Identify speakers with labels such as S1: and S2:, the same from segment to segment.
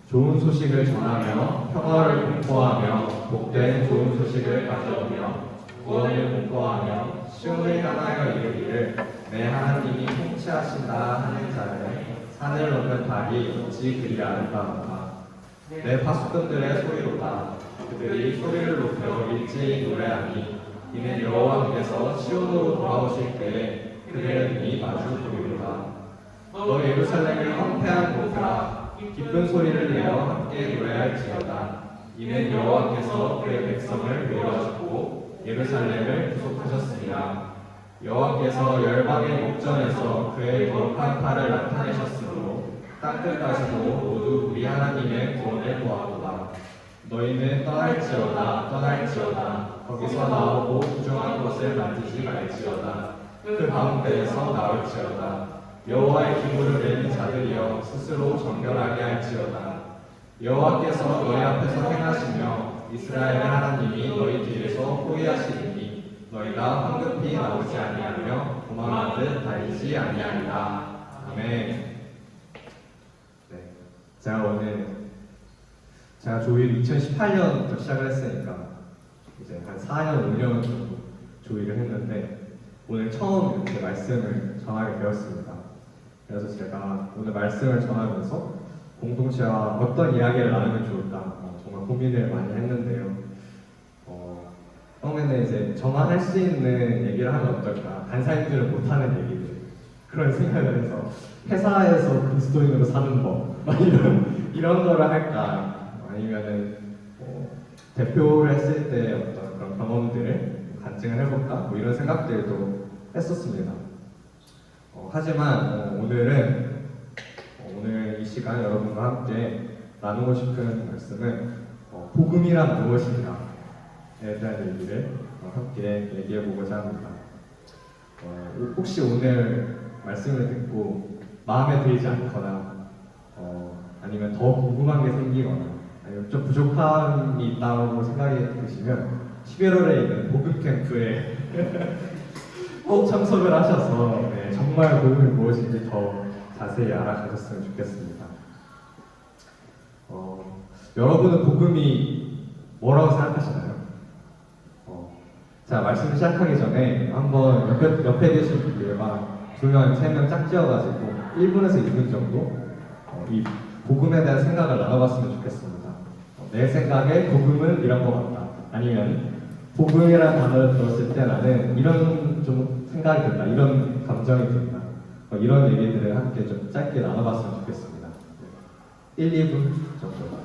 S1: 좋은 소식을 전하며 평화를 공포하며 복된 좋은 소식을 가져오며 구원을 공포하며 시온을 향하여 이르기를 내 하나님이 통치하신다 하는 자를 산을 넘는 달이 어찌 그리 아름다운가. 내 파수꾼들의 소리로다. 그들이 소리를 높여 일제히 노래하니 이는 여호와께서 시온으로 돌아오실 때에 그들의 눈이 마주 보리로다. 너 예루살렘을 황폐한 곳들아 기쁜 소리를 내어 함께 노래할지어다. 이는 여호와께서 그의 백성을 메워주고 예루살렘을 구속하셨습니다. 여호와께서 열방의 목전에서 그의 거룩한 팔을 나타내셨으므로 땅끝까지도 모두 우리 하나님의 구원을 보았도다. 너희는 떠날지어다 거기서 나오고 부정한 것을 만지지 말지어다. 그 가운데에서 나올지어다. 여호와의 기물을 내는 자들이여 스스로 정결하게 할지어다. 여호와께서 너희 앞에서 행하시며 이스라엘의 하나님이 너희 뒤에서 호위하시리니 너희가 황급히 나오지 아니하며 도망하듯 다니지 아니하리라. 아멘. 네, 제가 조일 2018년부터 시작을 했으니까 이제 한 4년, 5년 정도 조일을 했는데 오늘 처음 이렇게 말씀을 전하게 되었습니다. 그래서 제가 오늘 말씀을 전하면서 공동체와 어떤 이야기를 나누면 좋을까 정말 고민을 많이 했는데요. 처음에는 이제 저만 할 수 있는 얘기를 하면 어떨까, 다른 사람들은 못하는 얘기들, 그런 생각을 해서 회사에서 그리스도인으로 사는 법 이런 거를 할까, 아니면은 대표를 했을 때 어떤 그런 경험들을 간증을 해볼까, 뭐 이런 생각들도 했었습니다. 하지만 오늘 이 시간 여러분과 함께 나누고 싶은 말씀은 복음이란 무엇인가에 대한 얘기를 함께 얘기해보고자 합니다. 혹시 오늘 말씀을 듣고 마음에 들지 않거나 아니면 더 궁금한 게 생기거나 아니면 좀 부족함이 있다고 생각이 드시면 11월에 있는 복음 캠프에 꼭 참석을 하셔서 정말 복음이 무엇인지 더 자세히 알아가셨으면 좋겠습니다. 여러분은 복음이 뭐라고 생각하시나요? 자, 말씀 시작하기 전에 한번 옆에 계신 분들과 2명, 3명 짝지어가지고 1분에서 2분 정도 이 복음에 대한 생각을 나눠봤으면 좋겠습니다. 내 생각에 복음은 이런 것 같다. 아니면 복음이라는 단어를 들었을 때 나는 이런 좀 생각이 든다. 이런 감정이 든다. 이런 얘기들을 함께 좀 짧게 나눠봤으면 좋겠습니다. 1, 2분 정도.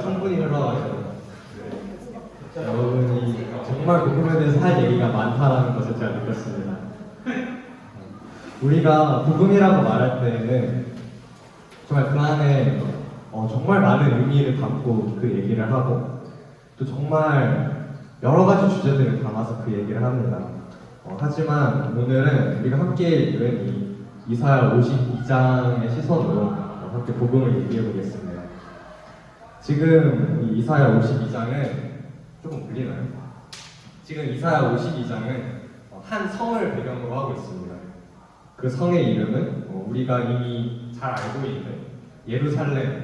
S1: 한 분이 흘러가셔서 여러분이 정말
S2: 정말 복음에 대해서 할 얘기가 많다라는 것을 제가 느꼈습니다. 우리가 복음이라고 말할 때는 정말 그 안에 정말 많은 의미를 담고 그 얘기를 하고 또 정말 여러 가지 주제들을 담아서 그 얘기를 합니다. 하지만 오늘은 우리가 함께 읽은 이 이사야 52장의 시선으로 함께 복음을 얘기해 보겠습니다. 지금 이 이사야 52장은 조금 불리나요? 지금 이사야 52장은 한 성을 배경으로 하고 있습니다. 그 성의 이름은 우리가 이미 잘 알고 있는 예루살렘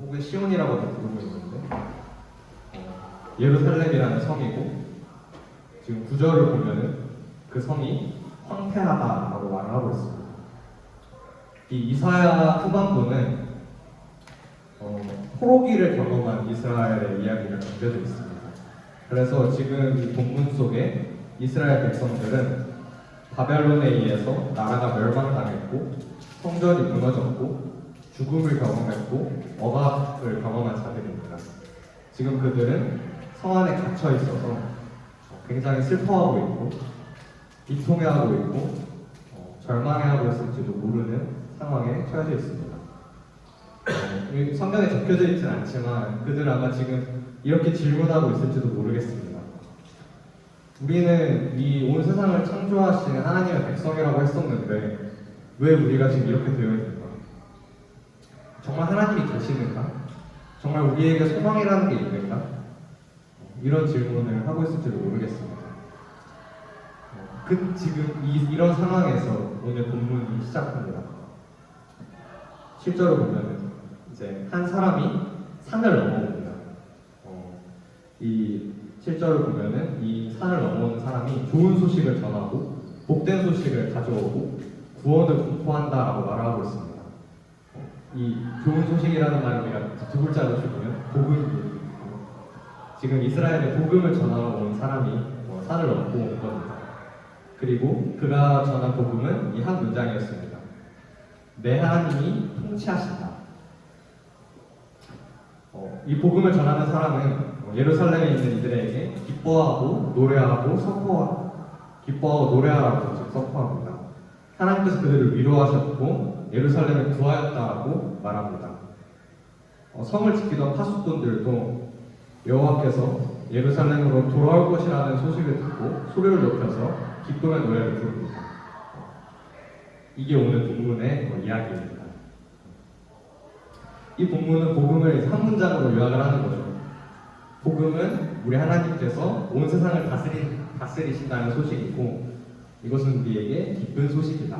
S2: 혹은 시온이라고도 부르고 있는데 예루살렘이라는 성이고 지금 구절을 보면은 그 성이 황폐하다라고 말을 하고 있습니다. 이 이사야 후반부는 포로기를 경험한 이스라엘의 이야기가 담겨져 있습니다. 그래서 지금 이 본문 속에 이스라엘 백성들은 바벨론에 의해서 나라가 멸망당했고 성전이 무너졌고 죽음을 경험했고 억압을 경험한 자들입니다. 지금 그들은 성 안에 갇혀 있어서 굉장히 슬퍼하고 있고 비통해하고 있고 절망해하고 있을지도 모르는 상황에 처해져 있습니다. 성경에 적혀져 있지는 않지만 그들은 아마 지금 이렇게 질문하고 있을지도 모르겠습니다. 우리는 이 온 세상을 창조하신 하나님의 백성이라고 했었는데 왜 우리가 지금 이렇게 되어 있는가? 정말 하나님이 계시는가? 정말 우리에게 소망이라는 게 있는가? 이런 질문을 하고 있을지도 모르겠습니다. 지금 이런 상황에서 오늘 본문이 시작합니다. 실제로 보면은 이제 한 사람이 산을 넘어옵니다. 이 실제로 보면은 이 산을 넘어오는 사람이 좋은 소식을 전하고 복된 소식을 가져오고 구원을 공포한다라고 말하고 있습니다. 이 좋은 소식이라는 말을 우리가 두 글자로 줄이면 복음입니다. 지금 이스라엘에 복음을 전하러 온 사람이 산을 넘고 온 겁니다. 그리고 그가 전한 복음은 이 한 문장이었습니다. 내 하나님이 통치하신다. 이 복음을 전하는 사람은 예루살렘에 있는 이들에게 기뻐하고 노래하고 기뻐하고 노래하라고 선포합니다. 하나님께서 그들을 위로하셨고 예루살렘을 구하였다고 말합니다. 성을 지키던 파수꾼들도 여호와께서 예루살렘으로 돌아올 것이라는 소식을 듣고 소리를 높여서 기쁨의 노래를 부릅니다. 이게 오늘 본문의 이야기입니다. 이 본문은 복음을 한 문장으로 요약을 하는 거죠. 복음은 우리 하나님께서 온 세상을 다스리신다는 소식이고 이것은 우리에게 기쁜 소식이다.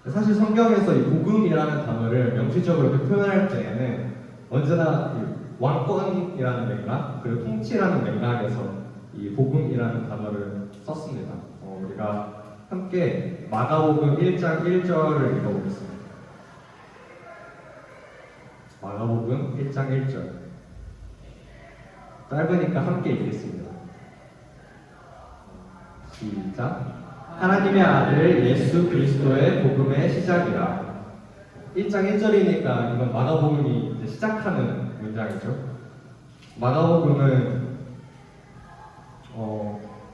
S2: 사실 성경에서 이 복음이라는 단어를 명시적으로 표현할 때에는 언제나 왕권이라는 맥락 그리고 통치라는 맥락에서 이 복음이라는 단어를 썼습니다. 우리가 함께 마가복음 1장 1절을 읽어보겠습니다. 마가복음 1장 1절 짧으니까 함께 읽겠습니다. 시작. 하나님의 아들 예수 그리스도의 복음의 시작이라. 1장 1절이니까 이건 마가복음이 이제 시작하는 문장이죠. 마가복음은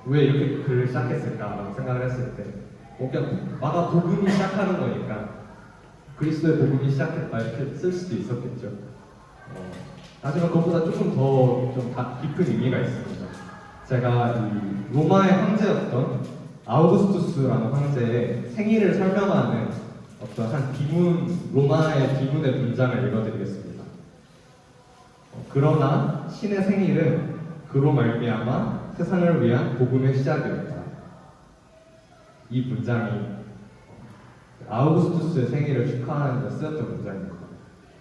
S2: 왜 이렇게 글을 시작했을까 생각을 했을 때 그냥 마가복음이 시작하는 거니까 그리스도의 복음이 시작했다 이렇게 쓸 수도 있었겠죠. 하지만 그것보다 조금 더 좀 깊은 의미가 있습니다. 제가 이 로마의 황제였던 아우구스투스라는 황제의 생일을 설명하는 어떤 한 로마의 비문의 문장을 읽어드리겠습니다. 그러나 신의 생일은 그로 말미암아 세상을 위한 복음의 시작이었다. 이 문장이 아우구스투스의 생일을 축하하는 데 쓰였던 문장입니다.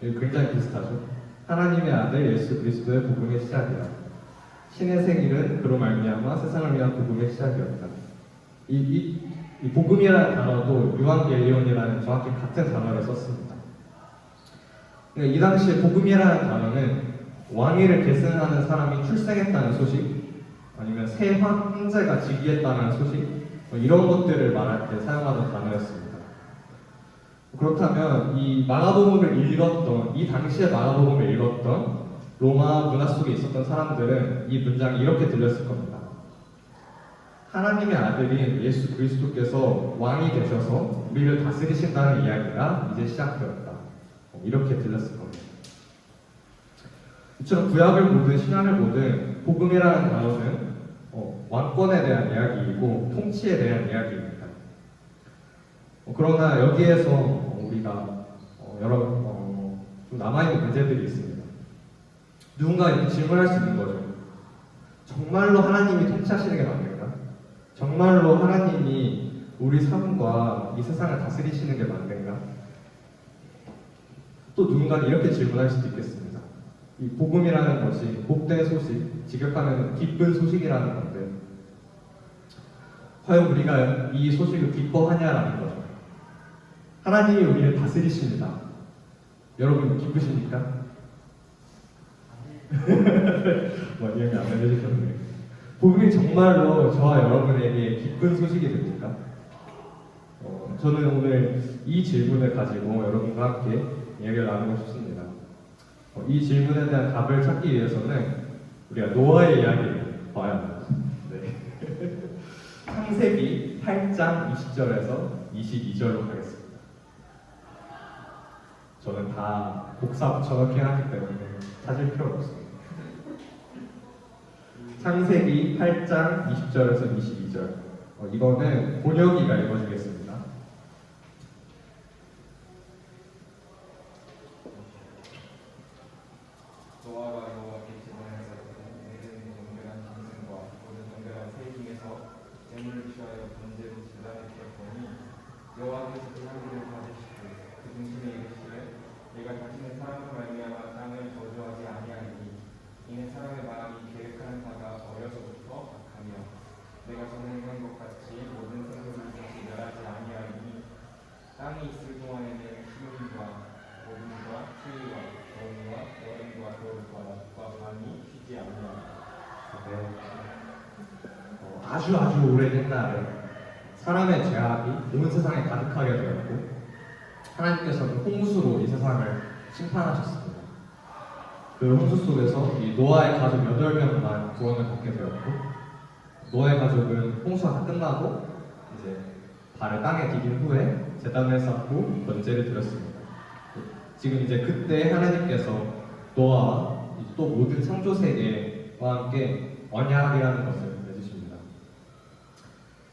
S2: 굉장히 비슷하죠. 하나님의 아들 예수 그리스도의 복음의 시작이라. 신의 생일은 그로 말미암아 세상을 위한 복음의 시작이었다. 이 복음이라는 단어도 유한겔리온이라는 정확히 같은 단어를 썼습니다. 그러니까 이 당시에 복음이라는 단어는 왕위를 계승하는 사람이 출생했다는 소식, 아니면 새 황제가 즉위했다는 소식, 이런 것들을 말할 때 사용하던 단어였습니다. 그렇다면 이 당시에 마가복음을 읽었던 로마 문화 속에 있었던 사람들은 이 문장이 이렇게 들렸을 겁니다. 하나님의 아들인 예수 그리스도께서 왕이 되셔서 우리를 다스리신다는 이야기가 이제 시작되었다. 이렇게 들렸을 겁니다. 이처럼 구약을 보든 신약을 보든 복음이라는 단어는 왕권에 대한 이야기이고 통치에 대한 이야기입니다. 그러나 여기에서 우리가 여러 좀 남아있는 문제들이 있습니다. 누군가 이렇게 질문할 수 있는 거죠. 정말로 하나님이 통치하시는 게 맞는가? 정말로 하나님이 우리 삶과 이 세상을 다스리시는 게 맞는가? 또 누군가는 이렇게 질문할 수도 있겠습니다. 이 복음이라는 것이 복된 소식, 직역하면 기쁜 소식이라는 건데 과연 우리가 이 소식을 기뻐하냐라는 거죠. 하나님이 우리를 다스리십니다. 여러분 기쁘십니까? 이렇게 안 알려주셨네요. 복음이 정말로 저와 여러분에게 기쁜 소식이 됩니까? 저는 오늘 이 질문을 가지고 여러분과 함께 이야기를 나누고 싶습니다. 이 질문에 대한 답을 찾기 위해서는 우리가 노아의 이야기를 봐야 합니다. 네. 창세기 8장 20절에서 22절로 가겠습니다. 저는 다 복사 붙여넣기 하기 때문에 찾을 필요가 없습니다. 창세기 8장 20절에서 22절. 이거는 번역이가 읽어주겠습니다.
S3: 노아가 여호와께 제단에서 내리는 정결한 짐승과 모든 정결한 새 중에서 재물을 취하여 번제로 제단에 드렸더니 여호와께서 그 향기를 받으시고 그 중심에 이르시되 내가 다시는 사람으로 말미암아 땅을 저주하지 아니하리니 이는 사람의 마음이 계획하는 바가 어려서부터 악하며 내가 전에 행한 것 같이 모든 생물을 다시 멸하지 아니하리니 땅이 있을 동안에는 시온과 어둠과 추위와 더위와 여름과 겨울과 낮과 밤이 쉬지 아니하리라.
S2: 아주 오랜 옛날에 사람의 죄악이 온 세상에 가득하게 되었고 하나님께서는 홍수로 이 세상을 심판하셨습니다. 그 홍수 속에서 이 노아의 가족 8명만 구원을 받게 되었고 노아의 가족은 홍수가 다 끝나고 이제 발을 땅에 디딘 후에 제단을 쌓고 번제를 드렸습니다. 지금 이제 그때 하나님께서 노아와 또 모든 창조 세계와 함께 언약이라는 것을 맺으십니다.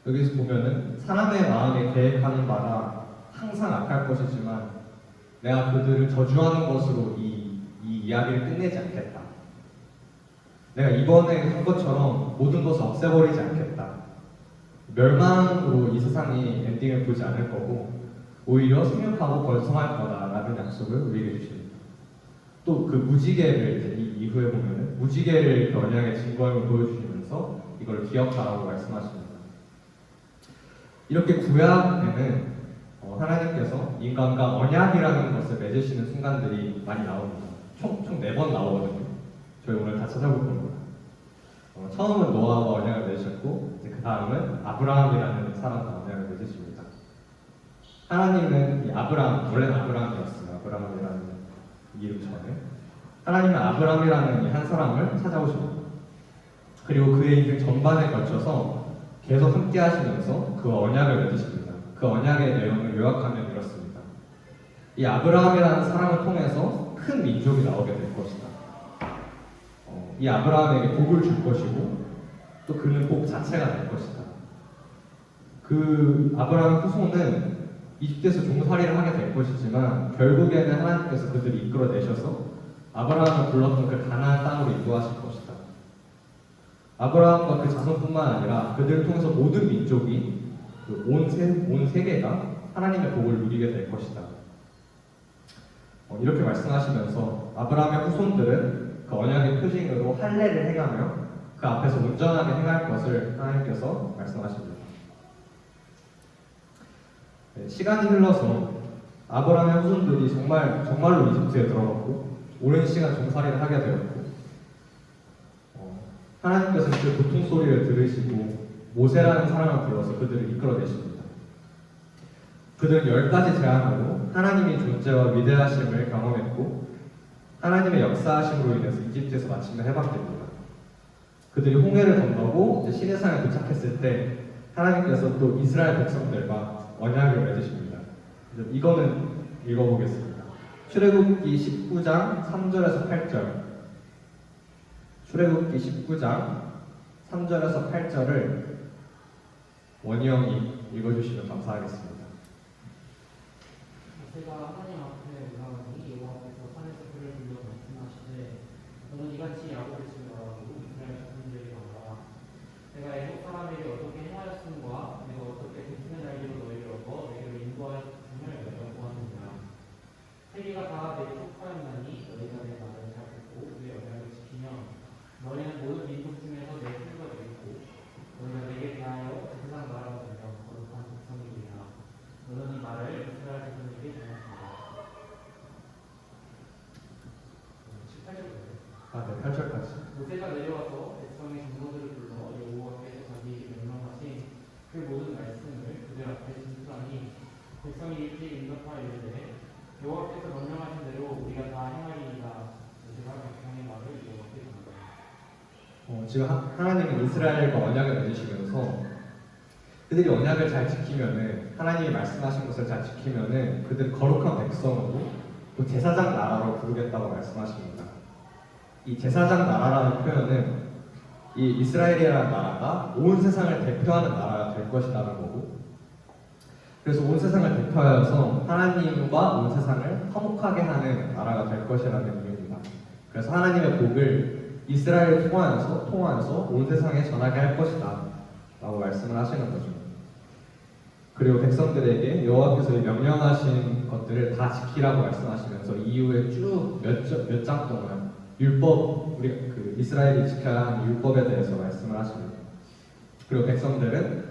S2: 여기서 보면은 사람의 마음에 계획하는 바가 항상 악할 것이지만 내가 그들을 저주하는 것으로 이 이야기를 끝내지 않겠다. 내가 이번에 한 것처럼 모든 것을 없애버리지 않겠다. 멸망으로 이 세상이 엔딩을 보지 않을 거고 오히려 생육하고 번성할 거다라는 약속을 우리에게 주십니다. 또 그 무지개를 이제 이 이후에 보면은 무지개를 그 언약의 증거임을 보여주시면서 이걸 기억하라고 말씀하십니다. 이렇게 구약에는 하나님께서 인간과 언약이라는 것을 맺으시는 순간들이 많이 나옵니다. 총 4번 나오거든요. 저희 오늘 다 찾아볼 겁니다. 처음은 노아와 언약을 맺으셨고 그 다음은 아브라함이라는 사람과 언약을 맺으십니다. 하나님은 이 아브라함, 원래는 아브라함이었어요. 아브라함이라는 이름 전에 하나님은 아브라함이라는 이 한 사람을 찾아오십니다. 그리고 그의 인생 전반에 걸쳐서 계속 함께 하시면서 그 언약을 맺으십니다. 그 언약의 내용을 요약하면 이렇습니다. 이 아브라함이라는 사람을 통해서 큰 민족이 나오게 될 것이다. 이 아브라함에게 복을 줄 것이고 또 그는 복 자체가 될 것이다. 그 아브라함 후손은 이집트에서 종살이를 하게 될 것이지만 결국에는 하나님께서 그들을 이끌어내셔서 아브라함을 불렀던 그 가나안 땅으로 인도하실 것이다. 아브라함과 그 자손뿐만 아니라 그들을 통해서 모든 민족이 온 세계가 하나님의 복을 누리게 될 것이다. 이렇게 말씀하시면서 아브라함의 후손들은 그 언약의 표징으로 할례를 행하며 그 앞에서 온전하게 행할 것을 하나님께서 말씀하십니다. 시간이 흘러서 아브라함의 후손들이 정말로 이집트에 들어갔고 오랜 시간 종살이를 하게 되었고 하나님께서 그 고통 소리를 들으시고 모세라는 사람을 불러서 그들을 이끌어내십니다. 그들은 10가지 재앙으로 하나님의 존재와 위대하심을 경험했고 하나님의 역사하심으로 인해서 이집트에서 마침내 해방됩니다. 그들이 홍해를 건너고 이제 시내산에 도착했을 때 하나님께서 또 이스라엘 백성들과 언약을 맺으십니다. 이거는 읽어보겠습니다. 출애굽기 19장 3절에서 8절. 출애굽기 19장 3절에서 8절을 원희 형이 읽어주시면 감사하겠습니다.
S4: 제가 하나님 앞에 올라가니 여호와께서 산에서 그를 불러 말씀하시되 너는 이같이 야곱을 지으라고 이스라엘 자손들에게 말하라. 내가 애굽 사람에게 어떻게 행하였음과 내가 어떻게 백성의 날개로 너희를 얻어 내게로 인도하였음을 연구하느냐. 세계가 다 내 속하였나니 너희가 내 말을 잘 듣고 내 언약을 지키면 너희는 모든 민족 중에서 내 표가 되겠고 너희가 내게 대하여 세상 나라가 되며 거룩한 백성이 되리라. 너는 이 말을 이스라엘 자손에게 전하시라. 18절까지.
S2: 네, 8절까지.
S4: 모세가 내려와서 백성의 장로들을 불러 여호와께서 자기에게 명령하신 그 모든 말씀을 그들 앞에 진술하니 백성이 일찍 응답하여 이르되 여호와께서 명령하신 대로 우리가 다 행하리이다. 모세가 백성의 말을 여호와께 전하라.
S2: 지금 하나님은 이스라엘과 언약을 맺으시면서 그들이 언약을 잘 지키면은 하나님이 말씀하신 것을 잘 지키면은 그들 거룩한 백성으로 또 제사장 나라로 부르겠다고 말씀하십니다. 이 제사장 나라라는 표현은 이 이스라엘이라는 나라가 온 세상을 대표하는 나라가 될 것이라는 거고, 그래서 온 세상을 대표하여서 하나님과 온 세상을 화목하게 하는 나라가 될 것이라는 의미입니다. 그래서 하나님의 복을 이스라엘을 통하여서 온 세상에 전하게 할 것이다 라고 말씀을 하시는 거죠. 그리고 백성들에게 여호와께서 명령하신 것들을 다 지키라고 말씀하시면서 이후에 쭉 몇 장 동안 율법, 우리가 그 이스라엘이 지켜야 하는 율법에 대해서 말씀을 하십니다. 그리고 백성들은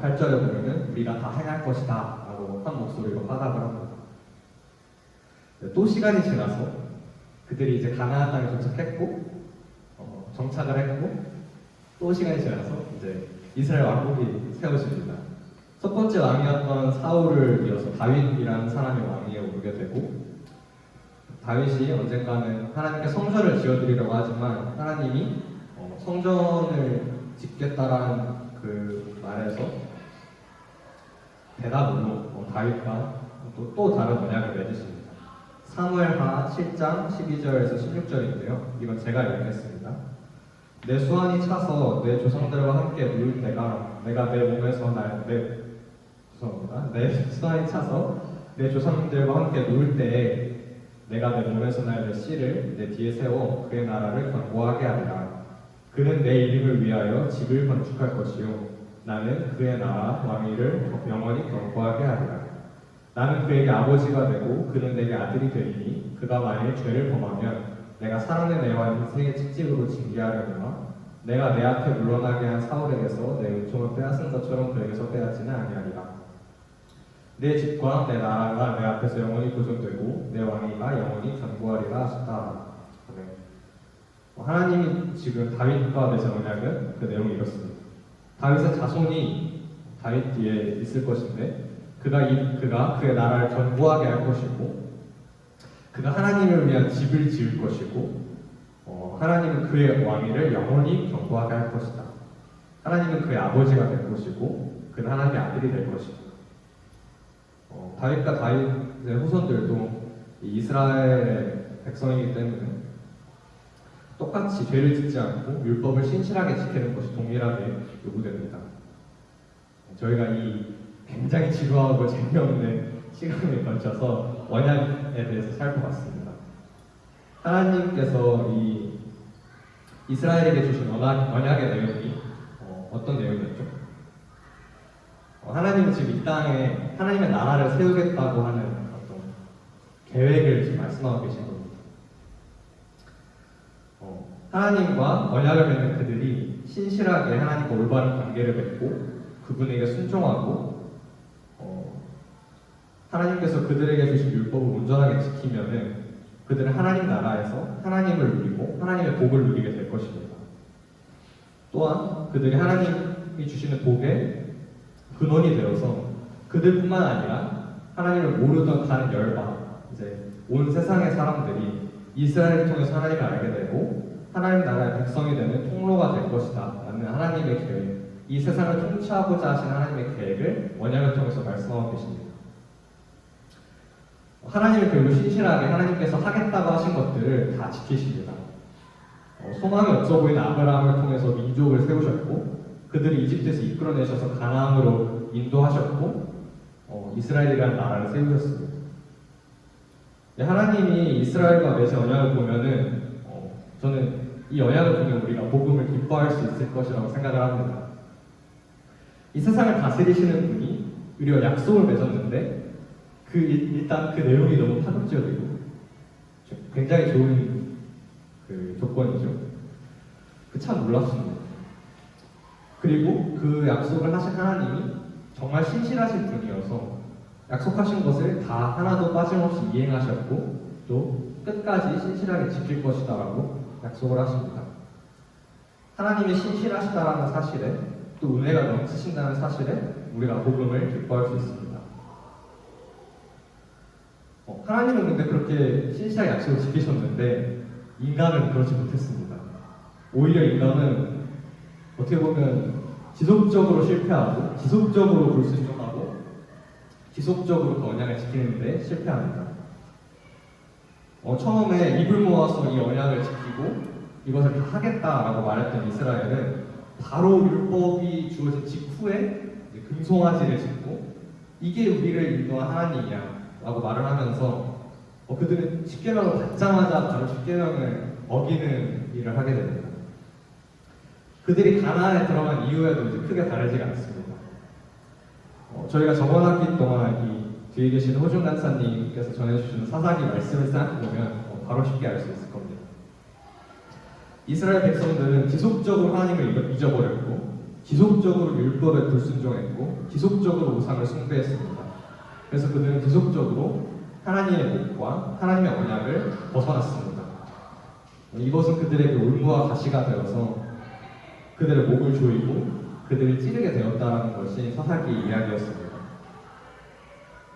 S2: 8절에 보면은 우리가 다 행할 것이다 라고 한 목소리로 화답을 합니다. 또 시간이 지나서 그들이 이제 가나안 땅에 도착했고 정착을 했고, 또 시간이 지나서 이제 이스라엘 왕국이 세워집니다. 첫 번째 왕이었던 사울을 이어서 다윗이라는 사람이 왕위에 오르게 되고, 다윗이 언젠가는 하나님께 성전을 지어드리려고 하지만 하나님이 성전을 짓겠다라는 그 말에서 대답으로 다윗과 또 다른 언약을 맺으십니다. 사무엘하 7장 12절에서 16절인데요. 이건 제가 읽겠습니다. 내 수완이 차서 내 조상들과 함께 누울 때가 내가 내 몸에서 내 수완이 차서 내 조상들과 함께 누울 때에 내가 내 몸에서 날 내 씨를 내 뒤에 세워 그의 나라를 견고하게 하리라. 그는 내 이름을 위하여 집을 건축할 것이요 나는 그의 나라 왕위를 영원히 견고하게 하리라. 나는 그에게 아버지가 되고 그는 내게 아들이 되리니 그가 만일 죄를 범하면 내가 사랑의 내와 인생의 직직으로 징계하려니와 내가 내 앞에 물러나게 한 사울에게서 내 은총을 빼앗은 것처럼 그에게서 빼앗지는 아니하리라. 내 집과 내 나라가 내 앞에서 영원히 보존되고 내 왕위가 영원히 견고하리라 하셨다. 하나님이 지금 다윗과 맺은 언약은 그 내용이 이렇습니다. 다윗의 자손이 다윗 뒤에 있을 것인데 그가 그의 나라를 견고하게 할 것이고, 그가 하나님을 위한 집을 지을 것이고, 하나님은 그의 왕위를 영원히 견고하게 할 것이다. 하나님은 그의 아버지가 될 것이고 그는 하나님의 아들이 될 것이고, 다윗과 다윗의 후손들도 이스라엘의 백성이기 때문에 똑같이 죄를 짓지 않고 율법을 신실하게 지키는 것이 동일하게 요구됩니다. 저희가 이 굉장히 지루하고 재미없는 시간을 거쳐서 언약에 대해서 살펴봤습니다. 하나님께서 이 이스라엘에게 주신 언약의 내용이 어떤 내용이었죠? 하나님은 지금 이 땅에 하나님의 나라를 세우겠다고 하는 어떤 계획을 지금 말씀하고 계신 겁니다. 하나님과 언약을 맺는 그들이 신실하게 하나님과 올바른 관계를 맺고 그분에게 순종하고 하나님께서 그들에게 주신 율법을 온전하게 지키면은 그들은 하나님 나라에서 하나님을 누리고 하나님의 복을 누리게 될 것입니다. 또한 그들이 하나님이 주시는 복의 근원이 되어서 그들뿐만 아니라 하나님을 모르던 다른 열방, 이제 온 세상의 사람들이 이스라엘을 통해서 하나님을 알게 되고 하나님 나라의 백성이 되는 통로가 될 것이다 라는 하나님의 계획, 이 세상을 통치하고자 하신 하나님의 계획을 언약을 통해서 말씀하고 계십니다. 하나님은 결국 신실하게 하나님께서 하겠다고 하신 것들을 다 지키십니다. 소망이 없어 보이는 아브라함을 통해서 민족을 세우셨고 그들을 이집트에서 이끌어내셔서 가나안으로 인도하셨고 이스라엘이라는 나라를 세우셨습니다. 하나님이 이스라엘과 맺은 언약을 보면은 저는 이 언약을 보면 우리가 복음을 기뻐할 수 있을 것이라고 생각을 합니다. 이 세상을 다스리시는 분이 우리가 약속을 맺었는데 일단 그 내용이 너무 파격적이고 굉장히 좋은 조건이죠. 참 놀랍습니다. 그리고 그 약속을 하신 하나님이 정말 신실하신 분이어서 약속하신 것을 다 하나도 빠짐없이 이행하셨고 또 끝까지 신실하게 지킬 것이다라고 약속을 하십니다. 하나님이 신실하시다라는 사실에 또 은혜가 넘치신다는 사실에 우리가 복음을 기뻐할 수 있습니다. 하나님은 근데 그렇게 신실하게 약속을 지키셨는데 인간은 그렇지 못했습니다. 오히려 인간은 어떻게 보면 지속적으로 실패하고 지속적으로 불순종하고 지속적으로 그 언약을 지키는데 실패합니다. 처음에 입을 모아서 이 언약을 지키고 이것을 다 하겠다라고 말했던 이스라엘은 바로 율법이 주어진 직후에 금송아지를 짓고 이게 우리를 인도한 하나님이야 라고 말을 하면서 그들은 십계명을 받자마자 바로 십계명을 어기는 일을 하게 됩니다. 그들이 가나안에 들어간 이후에도 이제 크게 다르지가 않습니다. 저희가 저번 학기 동안 이 뒤에 계신 호중 간사님께서 전해주신 사사기 말씀을 생각해보면 바로 쉽게 알 수 있을 겁니다. 이스라엘 백성들은 지속적으로 하나님을 잊어버렸고 지속적으로 율법에 불순종했고 지속적으로 우상을 숭배했습니다. 그래서 그들은 지속적으로 하나님의 목과 하나님의 언약을 벗어났습니다. 이것은 그들에게 올무와 가시가 되어서 그들의 목을 조이고 그들을 찌르게 되었다는 것이 사사기 이야기였습니다.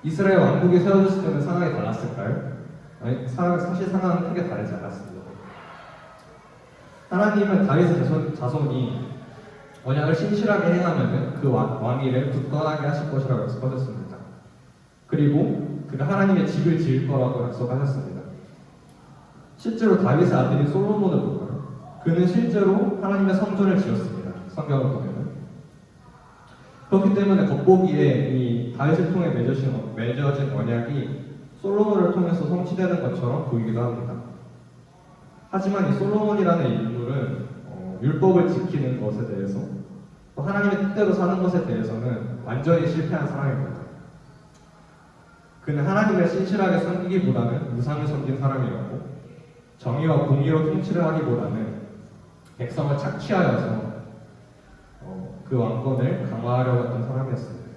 S2: 이스라엘 왕국이 세워졌을 때는 상황이 달랐을까요? 아니, 사실 상황은 크게 다르지 않았습니다. 하나님은 다윗의 자손이 언약을 신실하게 행하면 그 왕위를 굳건하게 하실 것이라고 약속하셨습니다. 그리고 그가 하나님의 집을 지을 거라고 약속하셨습니다. 실제로 다윗의 아들인 솔로몬을 볼까요? 그는 실제로 하나님의 성전을 지었습니다. 성경을 보면. 그렇기 때문에 겉보기에 이 다윗을 통해 맺어진 언약이 솔로몬을 통해서 성취되는 것처럼 보이기도 합니다. 하지만 이 솔로몬이라는 인물은 율법을 지키는 것에 대해서 또 하나님의 뜻대로 사는 것에 대해서는 완전히 실패한 사람입니다. 그는 하나님을 신실하게 섬기기보다는 우상을 섬긴 사람이었고 정의와 공의로 통치를 하기보다는 백성을 착취하여서 그 왕권을 강화하려고 했던 사람이었습니다.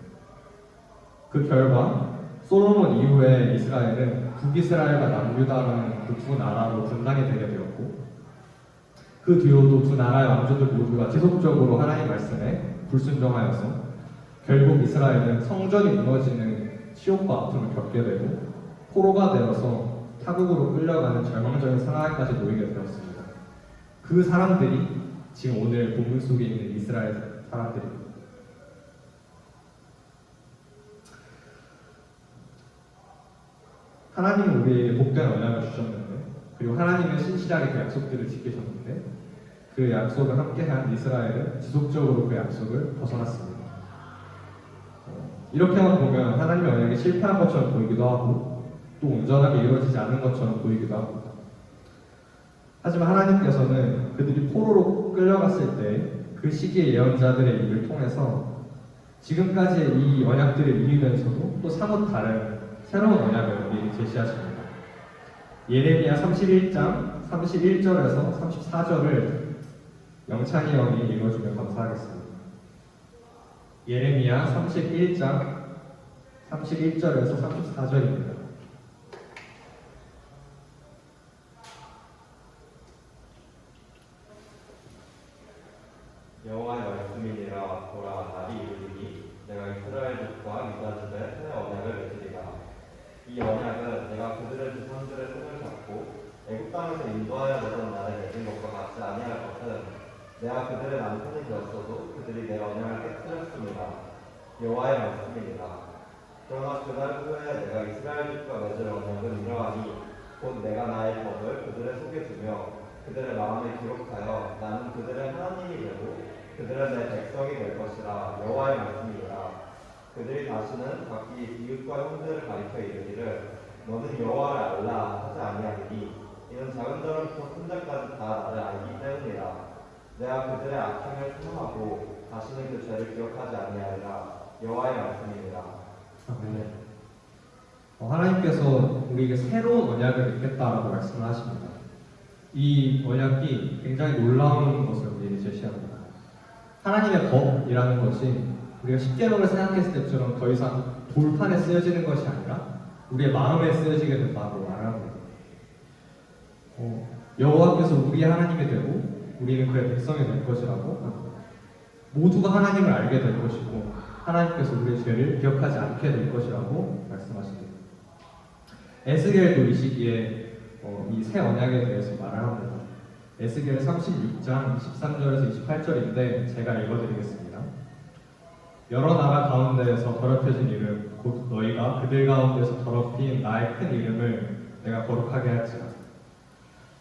S2: 그 결과 솔로몬 이후에 이스라엘은 북이스라엘과 남유다라는 그 두 나라로 분단이 되게 되었고 그 뒤로도 두 나라의 왕조들 모두가 지속적으로 하나님 말씀에 불순종하여서 결국 이스라엘은 성전이 무너지는 치욕과 아픔을 겪게 되고 포로가 되어서 타국으로 끌려가는 절망적인 상황까지 놓이게 되었습니다. 그 사람들이 지금 오늘 본문 속에 있는 이스라엘 사람들입니다. 하나님은 우리에게 복된 언약을 주셨는데 그리고 하나님은 신실하게 그 약속들을 지키셨는데 그 약속을 함께한 이스라엘은 지속적으로 그 약속을 벗어났습니다. 이렇게만 보면 하나님의 언약이 실패한 것처럼 보이기도 하고 또 온전하게 이루어지지 않은 것처럼 보이기도 합니다. 하지만 하나님께서는 그들이 포로로 끌려갔을 때 그 시기의 예언자들의 입을 통해서 지금까지의 이 언약들을 이루면서도 또 사뭇 다른 새로운 언약을 미리 제시하십니다. 예레미야 31장 31절에서 34절을 영찬이 형이 읽어주면 감사하겠습니다. 예레미야 31장 31절에서 34절입니다.
S1: 여호와의 말씀이니라. 보라, 날이 이르리니 내가 이스라엘 집과 유다 집에 새 언약을 맺으리라. 이 언약은 내가 그들의 조상들과
S5: 애굽 땅에서 인도하여 내던 나를 맺은 것과 같지 아니할 것은 내가 그들의 남편이 되었어도 그들이 내 언약을 깨뜨렸습니다. 여호와의 말씀입니다. 그러나 그날 후에 내가 이스라엘 집과 맺을 언약은 이러하니 곧 내가 나의 법을 그들의 속에 두며 그들의 마음에 기록하여 나는 그들의 하나님이 되고 그들은 내 백성이 될 것이라. 여호와의 말씀입니다. 그들이 다시는 각기 이웃과 형제를 가리켜 이르기를 너는 여호와를 알라 하지 아니하리니 이는 작은 자로부터 큰 자까지 다 나를 알기 때문이라. 내가 그들의 악행을 사하고 다시는 그 죄를 기억하지 아니하리라. 여호와의 말씀입니다.
S2: 아멘. 하나님께서 우리에게 새로운 언약을 맺겠다라고 말씀을 하십니다. 이 언약이 굉장히 놀라운 것을 우리에게 제시합니다. 하나님의 법이라는 것이 우리가 십계명을 생각했을 때처럼 더 이상 돌판에 쓰여지는 것이 아니라 우리의 마음에 쓰여지게 된다고 말합니다. 여호와께서 우리의 하나님이 되고 우리는 그의 백성이 될 것이라고 합니다. 모두가 하나님을 알게 될 것이고 하나님께서 우리의 죄를 기억하지 않게 될 것이라고 말씀하십니다. 에스겔도 이 시기에 이 새 언약에 대해서 말을 합니다. 에스겔 36장 23절에서 28절인데 제가 읽어드리겠습니다. 여러 나라 가운데에서 더럽혀진 이름 곧 너희가 그들 가운데서 더럽힌 나의 큰 이름을 내가 거룩하게 할지라.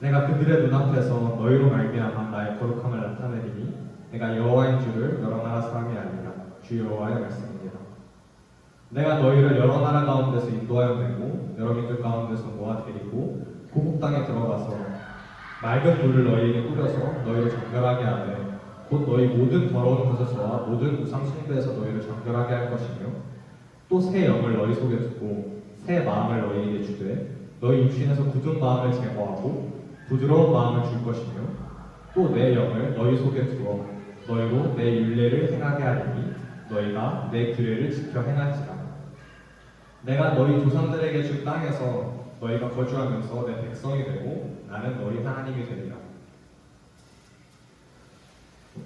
S2: 내가 그들의 눈앞에서 너희로 말미암아 나의 거룩함을 나타내리니 내가 여호와인 줄을 여러 나라 사람이 아니라 주 여호와의 말씀입니다. 내가 너희를 여러 나라 가운데서 인도하여 내고 여러 민족 가운데서 모아 데리고 고국 땅에 들어가서 맑은 물을 너희에게 뿌려서 너희를 정결하게 하되 곧 너희 모든 더러운 것에서와 모든 우상 숭배에서 너희를 정결하게 할 것이며 또 새 영을 너희 속에 두고 새 마음을 너희에게 주되 너희 육신에서 굳은 마음을 제거하고 부드러운 마음을 줄 것이며 또 내 영을 너희 속에 두어 너희로 내 율례를 행하게 하리니 너희가 내 규례를 지켜 행할지라. 내가 너희 조상들에게 준 땅에서 너희가 거주하면서 내 백성이 되고 나는 너희 하나님이 되리라.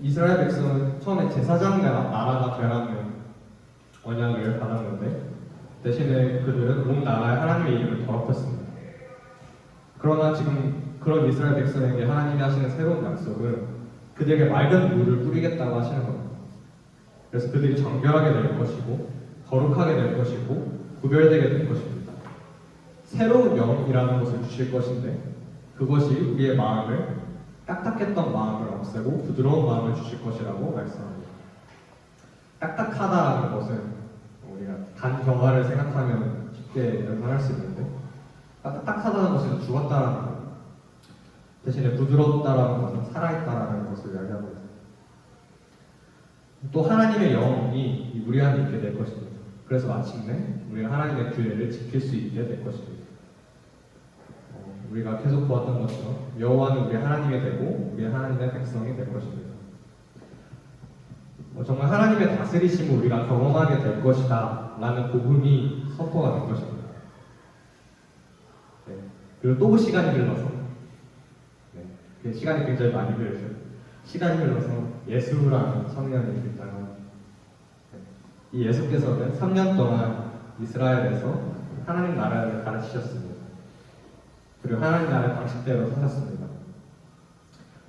S2: 이스라엘 백성은 처음에 제사장 나라가 되라는 언약을 받았는데 대신에 그들은 온 나라의 하나님의 이름을 더럽혔습니다. 그러나 지금 그런 이스라엘 백성에게 하나님이 하시는 새로운 약속은 그들에게 맑은 물을 뿌리겠다고 하시는 겁니다. 그래서 그들이 정결하게 될 것이고 거룩하게 될 것이고 구별되게 될 것입니다. 새로운 영이라는 것을 주실 것인데 그것이 우리의 마음을 딱딱했던 마음을 없애고 부드러운 마음을 주실 것이라고 말씀합니다. 딱딱하다라는 것은 우리가 단 경화를 생각하면 쉽게 연상할 수 있는데 딱딱하다는 것은 죽었다라는 것, 대신에 부드럽다라는 것은 살아있다라는 것을 이야기합니다. 또 하나님의 영이 우리 안에 있게 될 것입니다. 그래서 마침내 우리가 하나님의 규례를 지킬 수 있게 될 것입니다. 우리가 계속 보았던 것처럼 여호와는 우리 하나님이 되고 우리 하나님의 백성이 될 것입니다. 정말 하나님의 다스리심을 우리가 경험하게 될 것이다 라는 복음이 선포가 된 것입니다. 네. 그리고 또 시간이 흘러서 시간이 굉장히 많이 흘렀어요. 시간이 흘러서 예수라는 청년이 등장합니다. 이 예수께서는 3년 동안 이스라엘에서 하나님 나라를 가르치셨습니다. 그리고 하나님 나라의 방식대로 사셨습니다.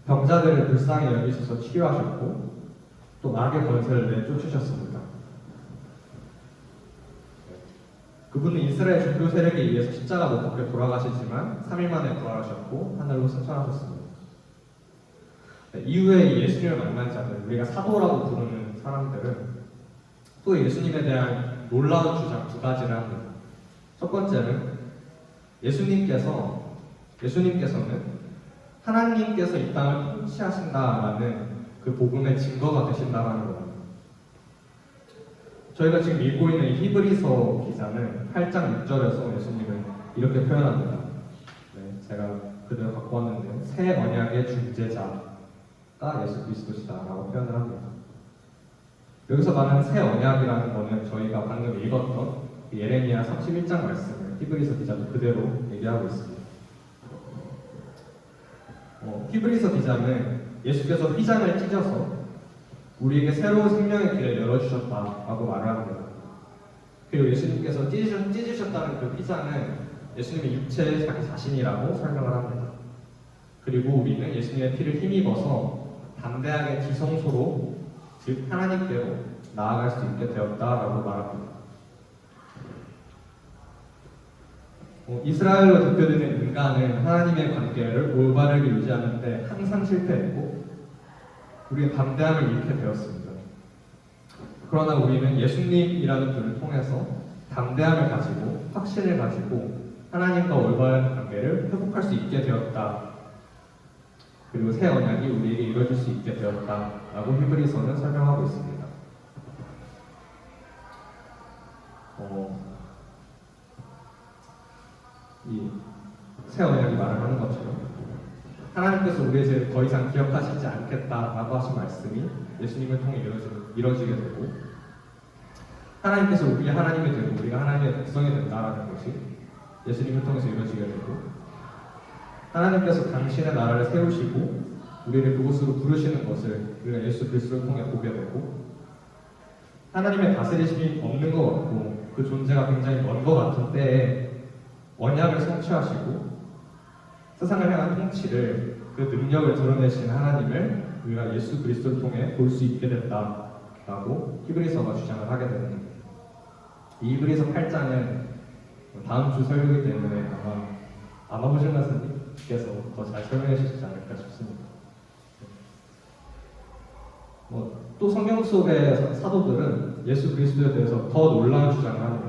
S2: 병자들을 불쌍히 여기셔서 치유하셨고 또 마귀의 권세를 내쫓으셨습니다. 그분은 이스라엘 종교 세력에 의해서 십자가 못 박혀 돌아가시지만 3일 만에 부활하셨고 하늘로 승천하셨습니다. 이후에 예수님을 만난 자들, 우리가 사도라고 부르는 사람들은 또 예수님에 대한 놀라운 주장 두 가지를 합니다. 첫 번째는 예수님께서는 하나님께서 이 땅을 통치하신다라는 그 복음의 증거가 되신다라는 겁니다. 저희가 지금 읽고 있는 히브리서 기자는 8장 6절에서 예수님은 이렇게 표현합니다. 제가 그대로 갖고 왔는데요. 새 언약의 중재자가 예수 그리스도시다라고 표현을 합니다. 여기서 말하는 새 언약이라는 것은 저희가 방금 읽었던 예레미야 31장 말씀을 히브리서 기자도 그대로 얘기하고 있습니다. 히브리서 기자는 예수께서 휘장을 찢어서 우리에게 새로운 생명의 길을 열어주셨다라고 말을 합니다. 그리고 예수님께서 찢으셨다는 그 휘장은
S1: 예수님의 육체의 자기 자신이라고 설명을 합니다. 그리고 우리는 예수님의 피를 힘입어서 담대하게 지성소로, 즉 하나님께로 나아갈 수 있게 되었다라고 말합니다. 이스라엘로 대표되는 인간은 하나님의 관계를 올바르게 유지하는데 항상 실패했고 우리의 담대함을 잃게 되었습니다. 그러나 우리는 예수님이라는 분을 통해서 담대함을 가지고 확신을 가지고 하나님과 올바른 관계를 회복할 수 있게 되었다. 그리고 새 언약이 우리에게 이루어질 수 있게 되었다라고 히브리서는 설명하고 있습니다. 이 새 언약이 말을 하는 것처럼 하나님께서 우리의 죄를 더 이상 기억하시지 않겠다라고 하신 말씀이 예수님을 통해 이루어지게 되고 하나님께서 우리의 하나님이 되고 우리가 하나님의 백성이 된다라는 것이 예수님을 통해서 이루어지게 되고 하나님께서 당신의 나라를 세우시고 우리를 그곳으로 부르시는 것을 우리가 예수 그리스도를 통해 보게 되고 하나님의 다스리심이 없는 것 같고 그 존재가 굉장히 먼 것 같은 때에 언약을 성취하시고 세상을 향한 통치를 그 능력을 드러내신 하나님을 우리가 예수 그리스도를 통해 볼 수 있게 됐다라고 히브리서가 주장을 하게 되는 겁니다. 이 히브리서 8장은 다음 주 설교이기 때문에 아마 호준 가수님께서 더 잘 설명해 주시지 않을까 싶습니다. 또 성경 속의 사도들은 예수 그리스도에 대해서 더 놀라운 주장을 합니다.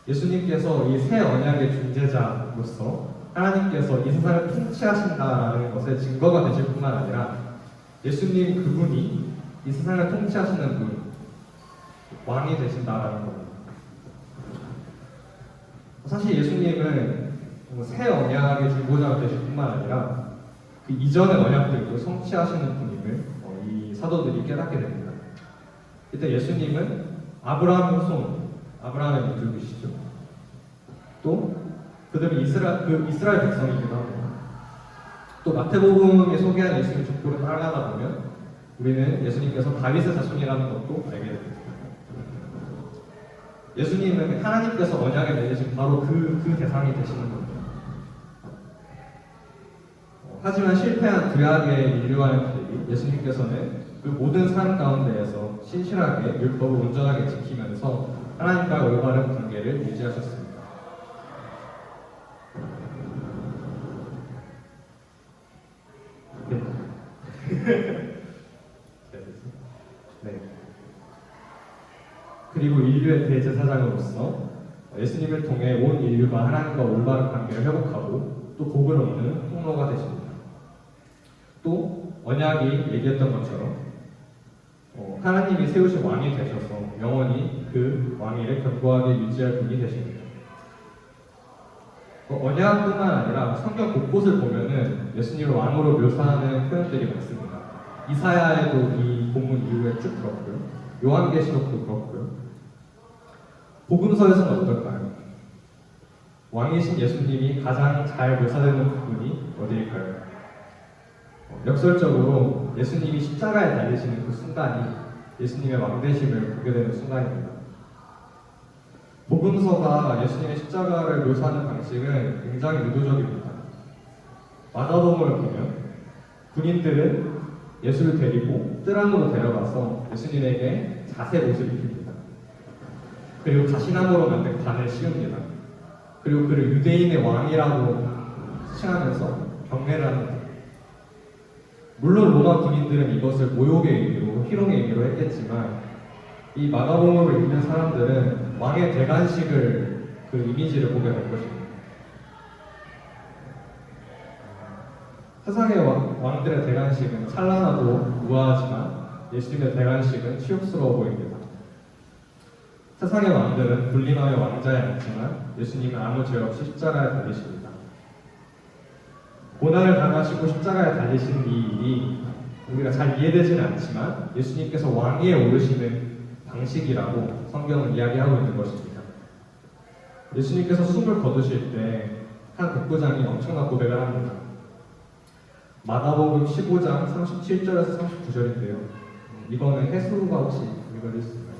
S1: 예수님께서 이 새 언약의 중재자로서 하나님께서 이 세상을 통치하신다라는 것의 증거가 되실 뿐만 아니라 예수님 그분이 이 세상을 통치하시는 분, 왕이 되신다라는 겁니다. 사실 예수님은 새 언약의 중보자가 되실 뿐만 아니라 그 이전의 언약들도 성취하시는 분임을 이 사도들이 깨닫게 됩니다. 이때 예수님은 아브라함의 후손, 아브라함의 민족이시죠. 또 그들은 이스라엘 백성이기도 합니다. 또 마태복음이 소개한 예수님 족보를 따라가다 보면 우리는 예수님께서 다윗의 자손이라는 것도 알게 됩니다. 예수님은 하나님께서 언약에 맺으신 바로 그 대상이 되시는 겁니다. 하지만 실패한 구약의 인류와의 달리 예수님께서는 그 모든 삶 가운데에서 신실하게 율법을 온전하게 지키면서 하나님과 올바른 관계를 유지하셨습니다. 네. 그리고 인류의 대제사장으로서 예수님을 통해 온 인류가 하나님과 올바른 관계를 회복하고 또 복을 얻는 통로가 되십니다. 또 언약이 얘기했던 것처럼 하나님이 세우신 왕이 되셔서 영원히 그 왕위를 견고하게 유지할 분이 되십니다. 언약뿐만 아니라 성경 곳곳을 보면은 예수님을 왕으로 묘사하는 표현들이 많습니다. 이사야에도 이 본문 이후에 쭉 그렇고요. 요한계시록도 그렇고요. 복음서에서는 어떨까요? 왕이신 예수님이 가장 잘 묘사되는 부분이 어디일까요? 역설적으로 예수님이 십자가에 달리시는 그 순간이 예수님의 왕되심을 보게 되는 순간입니다. 복음서가 예수님의 십자가를 묘사하는 방식은 굉장히 의도적입니다. 마가복음을 보면 군인들은 예수를 데리고 뜰 안으로 데려가서 예수님에게 자색 옷을 입힙니다. 그리고 가시나무로 만든 관을 씌웁니다. 그리고 그를 유대인의 왕이라고 칭하면서 경례를 합니다. 물론 로마 군인들은 이것을 모욕의 의미로, 희롱의 의미로 했겠지만 이 마가복음을 읽는 사람들은 왕의 대관식을 그 이미지를 보게 될 것입니다. 세상의 왕들의 대관식은 찬란하고 우아하지만 예수님의 대관식은 치욕스러워 보입니다. 세상의 왕들은 군림하여 왕자에 앉지만 예수님은 아무 죄 없이 십자가에 달리십니다. 고난을 당하시고 십자가에 달리시는 이 일이 우리가 잘 이해되지는 않지만 예수님께서 왕위에 오르시는 방식이라고 성경은 이야기하고 있는 것입니다. 예수님께서 숨을 거두실 때 한 백부장이 엄청난 고백을 합니다. 마가복음 15장 37절에서 39절인데요. 이거는 해수가 혹시 읽어줄 수 있나요?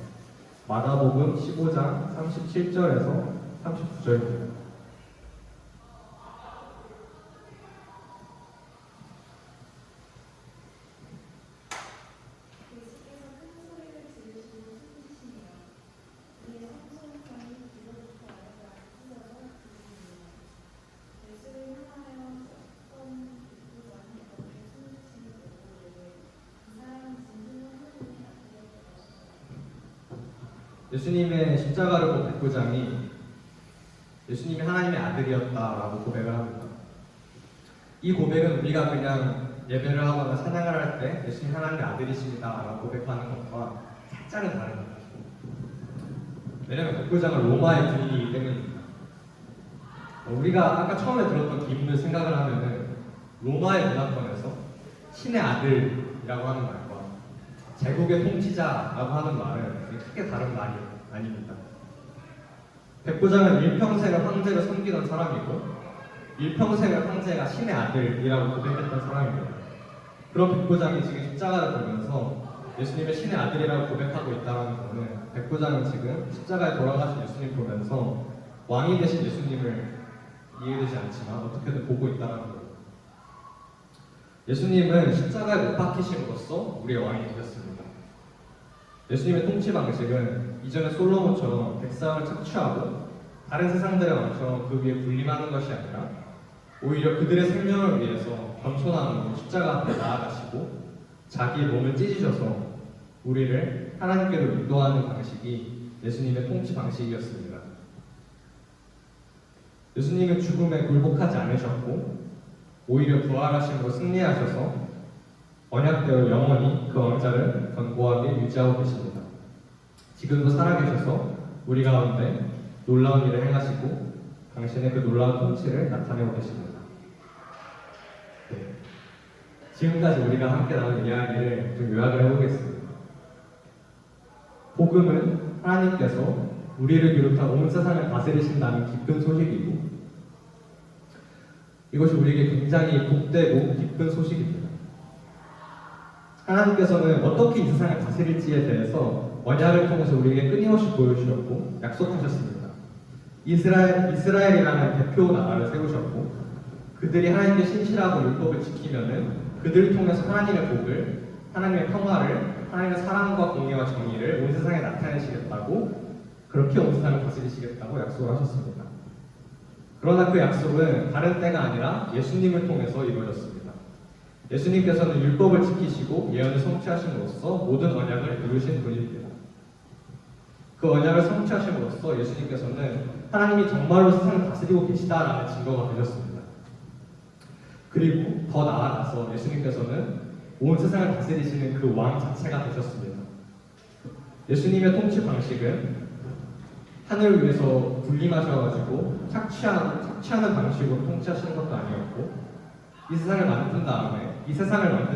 S1: 마가복음 15장 37절에서 39절입니다.
S2: 예수님의 십자가를 본 백부장이 예수님이 하나님의 아들이었다라고 고백을 합니다. 이 고백은 우리가 그냥 예배를 하거나 찬양을 할 때 예수님 하나님의 아들이십니다라고 고백하는 것과 살짝은 다릅니다. 왜냐하면 백부장은 로마의 군인이기 때문입니다. 우리가 아까 처음에 들었던 기분을 생각을 하면은 로마의 문화권에서 신의 아들이라고 하는 말과 제국의 통치자라고 하는 말은 크게 다른 말이 아닙니다. 백부장은 일평생을 황제를 섬기던 사람이고 일평생을 황제가 신의 아들이라고 고백했던 사람입니다. 그런 백부장이 지금 십자가를 보면서 예수님의 신의 아들이라고 고백하고 있다는 것은 백부장은 지금 십자가에 돌아가신 예수님 보면서 왕이 되신 예수님을 이해되지 않지만 어떻게든 보고 있다는 거예요. 예수님은 십자가에 못 박히심으로써 우리의 왕이 되셨습니다. 예수님의 통치 방식은 이전의 솔로몬처럼 백성을 착취하고 다른 세상들의 왕처럼 그 위에 군림하는 것이 아니라 오히려 그들의 생명을 위해서 겸손함으로 십자가 앞에 나아가시고 자기의 몸을 찢으셔서 우리를 하나님께로 인도하는 방식이 예수님의 통치 방식이었습니다. 예수님은 죽음에 굴복하지 않으셨고 오히려 부활하심으로 승리하셔서 언약대로 영원히 그 왕자를 견고하게 유지하고 계십니다. 지금도 살아계셔서 우리 가운데 놀라운 일을 행하시고 당신의 그 놀라운 통치를 나타내고 계십니다. 네. 지금까지 우리가 함께 나눈 이야기를 좀 요약을 해보겠습니다. 복음은 하나님께서 우리를 비롯한 온 세상을 다스리신다는 기쁜 소식이고 이것이 우리에게 굉장히 복되고 기쁜 소식입니다. 하나님께서는 어떻게 이 세상을 다스릴지에 대해서 언약을 통해서 우리에게 끊임없이 보여주셨고 약속하셨습니다. 이스라엘이라는 대표 나라를 세우셨고 그들이 하나님께 신실하고 율법을 지키면은 그들을 통해서 하나님의 복을, 하나님의 평화를, 하나님의 사랑과 공의와 정의를 온 세상에 나타내시겠다고 그렇게 온 세상을 다스리시겠다고 약속을 하셨습니다. 그러나 그 약속은 다른 때가 아니라 예수님을 통해서 이루어졌습니다. 예수님께서는 율법을 지키시고 예언을 성취하심으로써 모든 언약을 이루신 분입니다. 그 언약을 성취하심으로써 예수님께서는 하나님이 정말로 세상을 다스리고 계시다라는 증거가 되셨습니다. 그리고 더 나아가서 예수님께서는 온 세상을 다스리시는 그 왕 자체가 되셨습니다. 예수님의 통치 방식은 하늘을 위해서 군림하셔가지고 착취하는 방식으로 통치하시는 것도 아니었고 이 세상을 만든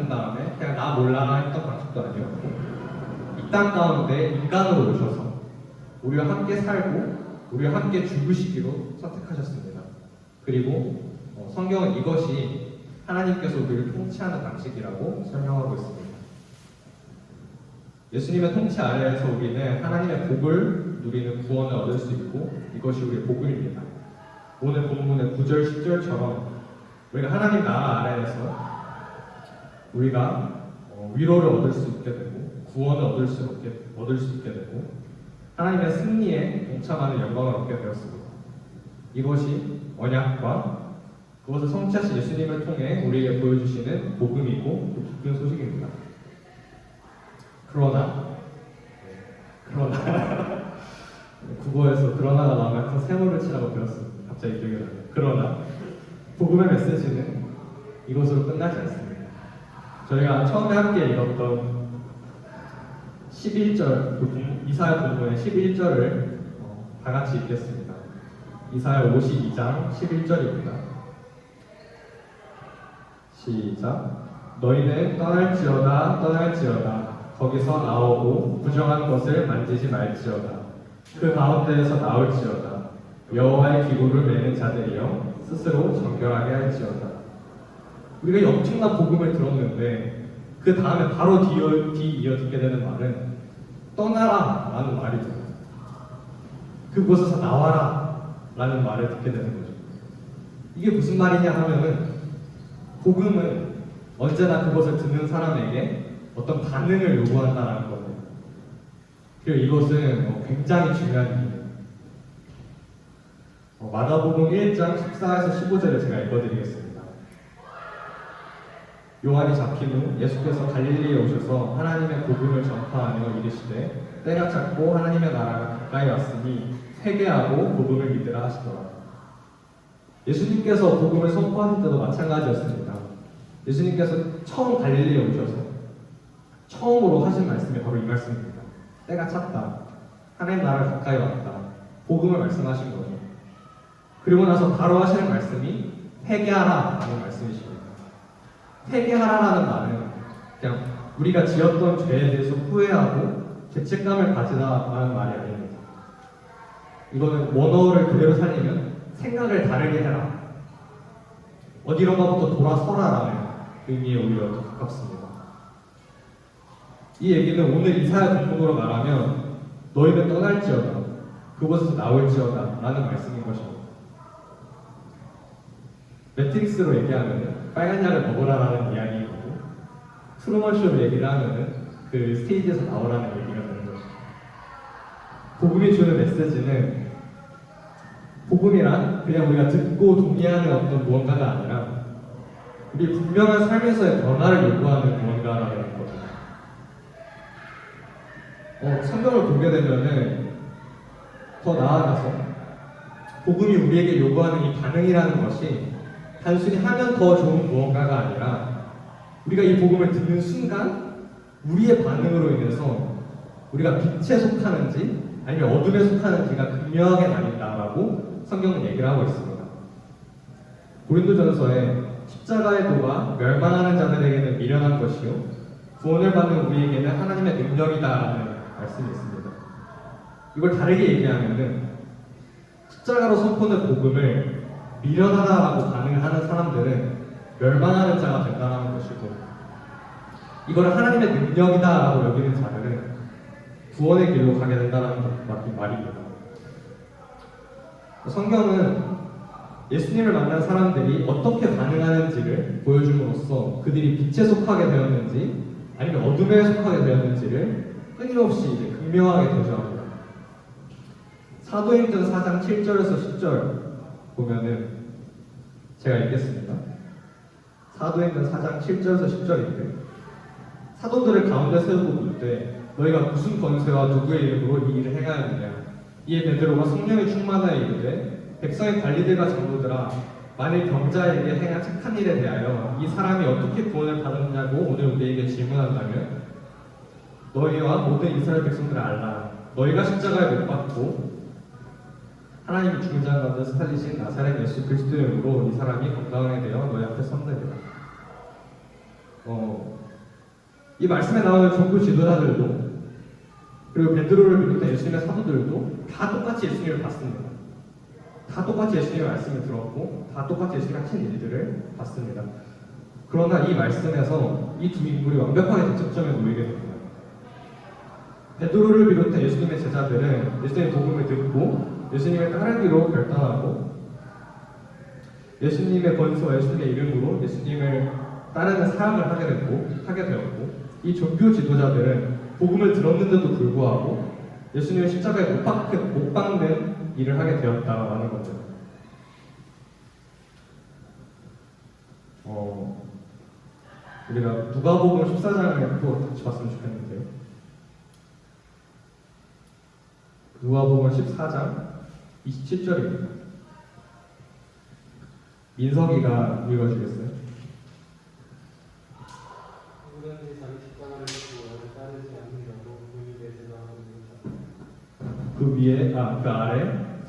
S2: 다음에 그냥 나 몰라라 했던 방식도 아니었고 이 땅 가운데 인간으로 오셔서 우리와 함께 살고 우리와 함께 죽으시기로 선택하셨습니다. 그리고 성경은 이것이 하나님께서 우리를 통치하는 방식이라고 설명하고 있습니다. 예수님의 통치 아래에서 우리는 하나님의 복을 누리는 구원을 얻을 수 있고 이것이 우리의 복음입니다. 오늘 본문의 9절, 10절처럼 우리가 하나님 나라 아래에서 우리가 위로를 얻을 수 있게 되고 구원을 얻을 수 있게 되고 하나님의 승리에 동참하는 영광을 얻게 되었습니다. 이것이 언약과 그것을 성취하신 예수님을 통해 우리에게 보여주시는 복음이고 기쁜 소식입니다. 그러나 국어에서 그러나가 나오면 항상 세모를 치라고 배웠습니다. 갑자기 기억이 나네요. 그러나 복음의 메시지는 이것으로 끝나지 않습니다. 저희가 처음에 함께 읽었던 11절, 이사야 본문의 11절을 다 같이 읽겠습니다. 이사야 52장 11절입니다. 시작. 너희는 떠날지어다 거기서 나오고 부정한 것을 만지지 말지어다. 그 가운데에서 나올지어다. 여호와의 기구를 매는 자들이여 스스로 정결하게 할지어다. 우리가 이 엄청난 복음을 들었는데 그 다음에 바로 뒤이어 듣게 되는 말은 떠나라 라는 말이 들어요. 그곳에서 나와라 라는 말을 듣게 되는 거죠. 이게 무슨 말이냐 하면은 복음은 언제나 그것을 듣는 사람에게 어떤 반응을 요구한다는 거예요. 그리고 이것은 굉장히 중요한 일이에요. 마가복음 1장 14에서 15절을 제가 읽어드리겠습니다. 요한이 잡힌 후 예수께서 갈릴리에 오셔서 하나님의 복음을 전파하며 이르시되 때가 찼고 하나님의 나라가 가까이 왔으니 회개하고 복음을 믿으라 하시더라. 예수님께서 복음을 선포하실 때도 마찬가지였습니다. 예수님께서 처음 갈릴리에 오셔서 처음으로 하신 말씀이 바로 이 말씀입니다. 때가 찼다. 하나님 나라가 가까이 왔다. 복음을 말씀하신 거죠. 그리고 나서 바로 하시는 말씀이 회개하라 라는 말씀이십니다. 회개하라라는 말은 그냥 우리가 지었던 죄에 대해서 후회하고 죄책감을 가지라라는 말이 아닙니다. 이거는 원어를 그대로 살리면 생각을 다르게 해라. 어디론가부터 돌아서라라는 의미에 오히려 더 가깝습니다. 이 얘기는 오늘 이사야 본문으로 말하면 너희는 떠날지어다 그곳에서 나올지어다 라는 말씀인 것입니다. 매트릭스로 얘기하면 빨간 약을 먹으라라는 이야기이고 트루먼쇼로 얘기를 하면 그 스테이지에서 나오라는 얘기가 되는 거죠. 복음이 주는 메시지는 복음이란 그냥 우리가 듣고 동의하는 어떤 무언가가 아니라 우리 분명한 삶에서의 변화를 요구하는 무언가라는 거죠. 성경을 보게 되면은 더 나아가서 복음이 우리에게 요구하는 이 반응이라는 것이 단순히 하면 더 좋은 무언가가 아니라 우리가 이 복음을 듣는 순간 우리의 반응으로 인해서 우리가 빛에 속하는지 아니면 어둠에 속하는지가 극명하게 나뉜다라고 성경은 얘기를 하고 있습니다. 고린도전서에 십자가의 도가 멸망하는 자들에게는 미련한 것이요 구원을 받는 우리에게는 하나님의 능력이다라는 말씀이 있습니다. 이걸 다르게 얘기하면은 십자가로 선포하는 복음을 미련하다라고 반응을 하는 사람들은 멸망하는 자가 된다는 것이고 이걸 하나님의 능력이다라고 여기는 자들은 구원의 길로 가게 된다는 말입니다. 성경은 예수님을 만난 사람들이 어떻게 반응하는지를 보여줌으로써 그들이 빛에 속하게 되었는지 아니면 어둠에 속하게 되었는지를 끊임없이 이제 극명하게 도전합니다. 사도행전 4장 7절에서 10절 보면은 제가 읽겠습니다. 사도행전 4장 7절에서 10절인데 사도들을 가운데 세우고 묻되 너희가 무슨 권세와 누구의 이름으로 이 일을 행하였느냐 이에 베드로가 성령이 충만하여 이르되 백성의 관리들과 장로들아 만일 병자에게 행한 착한 일에 대하여 이 사람이 어떻게 구원을 받았느냐고 오늘 우리에게 질문한다면 너희와 모든 이스라엘 백성들을 알라 너희가 십자가에 못 박고 하나님이 죽은 자 가운데 살리신 나사렛 예수 그리스도의 이름으로 이 사람이 건강하게 되어 너희 앞에 섰느니라. 이 말씀에 나오는 종교 지도자들도 그리고 베드로를 비롯한 예수님의 사도들도 다 똑같이 예수님을 봤습니다. 다 똑같이 예수님의 말씀을 들었고 다 똑같이 예수님이 하신 일들을 봤습니다. 그러나 이 말씀에서 이 두 인물이 완벽하게 대척점에 놓이게 됩니다. 베드로를 비롯한 예수님의 제자들은 예수님의 복음을 듣고 예수님을 따르기로 결단하고 예수님의 권세와 예수님의 이름으로 예수님을 따르는 삶을 하게 되었고 이 종교 지도자들은 복음을 들었는데도 불구하고 예수님의 십자가에 못 박는 일을 하게 되었다라는 거죠. 우리가 누가복음 14장을 또 같이 봤으면 좋겠는데요. 누가복음 14장 27절입니다. 민석이가 읽어주겠어요?
S6: 누구든지 자기 십자가를 지고 나를 따르지 않는다고 그 위에 제사하는
S2: 그 위에 그 아래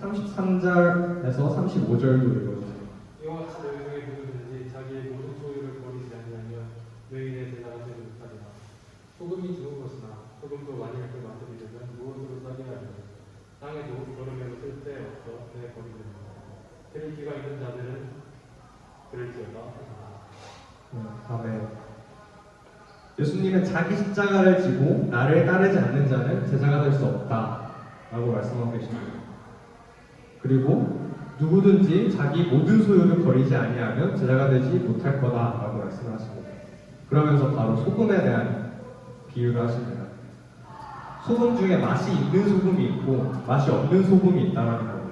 S2: 33절에서 35절도 읽어주세요.
S6: 이와 같이 너희 중에 누구든지 자기의 모든 소유를 버리지 아니하면 너희의 제사가 되지 못하리라. 소금이 좋은 것이나 소금도 만일 그 맛을 잃으면 무엇으로 써야 하리요. 땅에도 걸음에도 쓸데없어 내 버리느니라. 들을 귀가 있는 자들은 들을지어다.
S2: 아멘. 예수님은 자기 십자가를 지고 나를 따르지 않는 자는 제자가 될 수 없다 라고 말씀하고 계십니다. 그리고 누구든지 자기 모든 소유를 버리지 아니하면 제자가 되지 못할 거다 라고 말씀을 하십니다. 그러면서 바로 소금에 대한 비유를 하십니다. 소금 중에 맛이 있는 소금이 있고 맛이 없는 소금이 있다는 겁니다.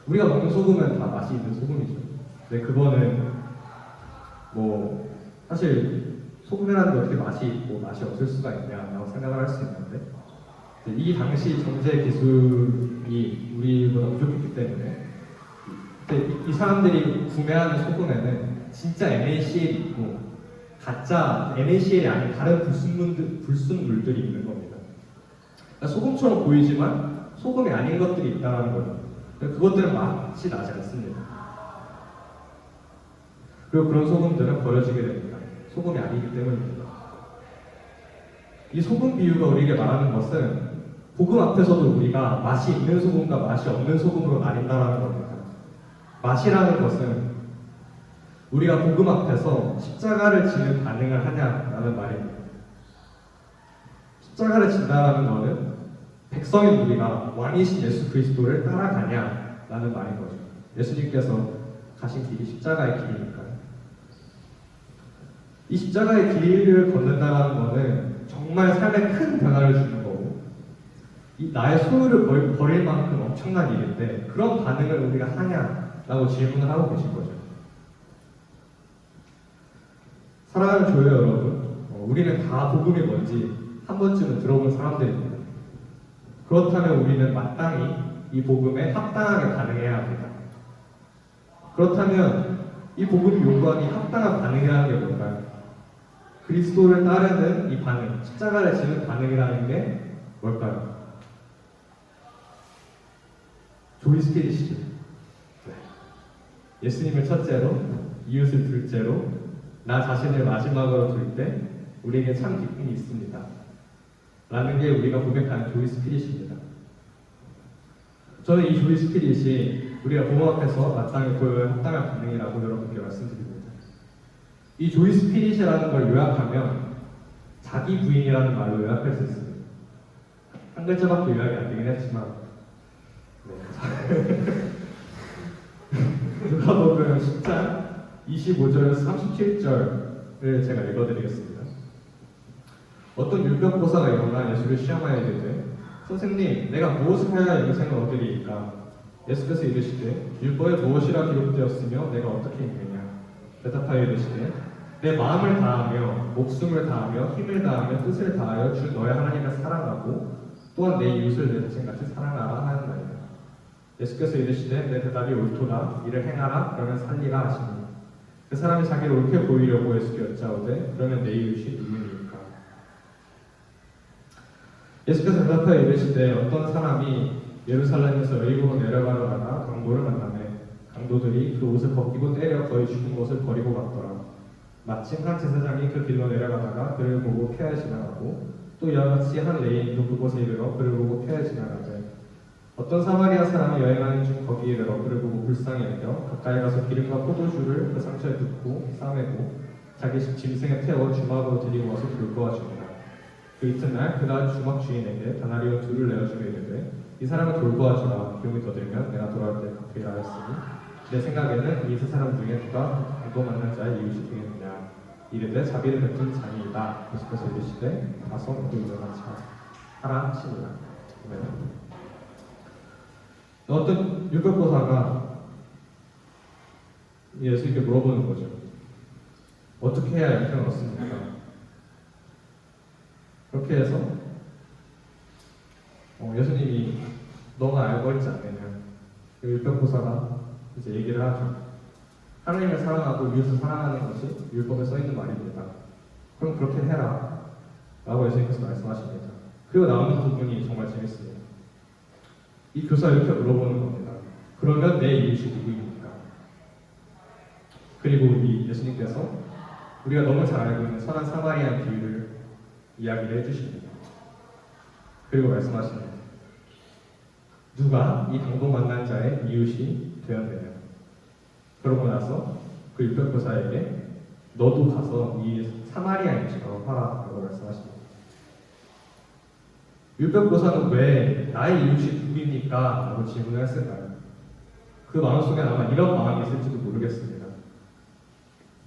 S2: 우리가 먹는 소금은 다 맛이 있는 소금이죠. 근데 그거는 뭐 사실 소금이라는 게 어떻게 맛이 있고 맛이 없을 수가 있냐라고 생각을 할 수 있는데 이 당시 정제 기술이 우리보다 부족했기 때문에 이 사람들이 구매하는 소금에는 진짜 NaCl이 있고 가짜 NaCl이 아닌 다른 불순물들이 있는 겁니다. 그러니까 소금처럼 보이지만 소금이 아닌 것들이 있다는 거예요. 그것들은 맛이 나지 않습니다. 그리고 그런 소금들은 버려지게 됩니다. 소금이 아니기 때문입니다. 이 소금 비유가 우리에게 말하는 것은 복음 앞에서도 우리가 맛이 있는 소금과 맛이 없는 소금으로 나뉜다는 겁니다. 맛이라는 것은 우리가 복음 앞에서 십자가를 지는 반응을 하냐라는 말입니다. 십자가를 진다라는 것은 백성인 우리가 왕이신 예수 그리스도를 따라가냐라는 말인 거죠. 예수님께서 가신 길이 십자가의 길이니까요. 이 십자가의 길을 걷는다는 것은 정말 삶에 큰 변화를 주는 거고 이 나의 소유를 버릴 만큼 엄청난 일인데 그런 반응을 우리가 하냐라고 질문을 하고 계신 거죠. 사랑하는 교회 여러분, 우리는 다 복음이 뭔지 한 번쯤은 들어본 사람들입니다. 그렇다면 우리는 마땅히 이 복음에 합당하게 반응해야 합니다. 그렇다면 이 복음이 요구하는 합당한 반응이라는 게 뭘까요? 그리스도를 따르는 이 반응, 십자가를 지는 반응이라는 게 뭘까요? 조이 스피릿이죠. 예수님을 첫째로, 이웃을 둘째로, 나 자신을 마지막으로 둘 때 우리에게 참 기쁨이 있습니다. 라는 게 우리가 고백하는 조이 스피릿입니다. 저는 이 조이 스피릿이 우리가 복음 앞에서 마땅히 보여야 합당한 반응이라고 여러분께 말씀드립니다. 이 조이 스피릿이라는 걸 요약하면 자기 부인이라는 말로 요약할 수 있습니다. 한 글자밖에 요약이 안 되긴 했지만 누가복음 10장 25절에서 37절을 제가 읽어드리겠습니다. 어떤 율법고사가 일어나 예수를 시험하여 이르되 선생님, 내가 무엇을 하여야 영생을 얻으리이까? 예수께서 이르시되 율법에 무엇이라 기록되었으며 내가 어떻게 읽느냐? 대답하여 이르시되 내 마음을 다하며 목숨을 다하며 힘을 다하며 뜻을 다하여 주 너의 하나님을 사랑하고 또한 내 이웃을 내 자신같이 사랑하라 하는 말이다. 예수께서 이르시되 내 대답이 옳도다. 이를 행하라. 그러면 살리라 하시니 그 사람이 자기를 옳게 보이려고 예수께 여짜오되 그러면 내 이웃이 누구니까? 예수께서 대답하여 이르시되 어떤 사람이 예루살렘에서 여리고로 내려가려다가 강도를 만나매 강도들이 그 옷을 벗기고 때려 거의 죽은 것을 버리고 갔더라. 마침 한 제사장이 그 길로 내려가다가 그를 보고 피하여 지나가고 또 이와 같이 한 레인도 그곳에 이르러 그를 보고 피하여 지나가되 어떤 사마리아 사람이 여행하는 중 거기에 이르러 그를 보고 불쌍히 여겨 가까이 가서 기름과 포도주를 그 상처에 붓고 싸매고 자기 짐승에 태워 주막으로 데리고 와서 돌보아 줍니다. 그 이튿날 그가 주막 주인에게 다나리온 2를 내어주며 이르되 이 사람을 돌보아 주라. 비용이 더 들면 내가 돌아올 때 갚으리라 하였으니 내 생각에는 이 세 사람 중에 누가 강도 만난 자의 이웃이 되겠느냐. 이르되 자비를 베푼 자니이다. 예수께서 이르시되 가서 그 일을 같이 하라 하시니라. 어떤 율법고사가 예수님께 물어보는 거죠. 어떻게 해야 영생을 얻습니까? 그렇게 해서 예수님이 너가 알고 있지 않느냐. 그 율법고사가 이제 얘기를 하죠. 하나님을 사랑하고 이웃을 사랑하는 것이 율법에 써 있는 말입니다. 그럼 그렇게 해라. 라고 예수님께서 말씀하십니다. 그리고 나오는 부분이 정말 재밌습니다. 이 교사 이렇게 물어보는 겁니다. 그러면 내 이웃이 누구입니까? 그리고 이 예수님께서 우리가 너무 잘 알고 있는 선한 사마리아 비유를 이야기를 해주십니다. 그리고 말씀하십니다. 누가 이 강도 만난 자의 이웃이 되었느냐? 그러고 나서 그 율법교사에게 너도 가서 이 사마리아인처럼 하라고 말씀하십니다. 율법교사는 왜 나의 이웃이 누구입니까? 라고 질문을 했을까요? 그 마음속에 아마 이런 마음이 있을지도 모르겠습니다.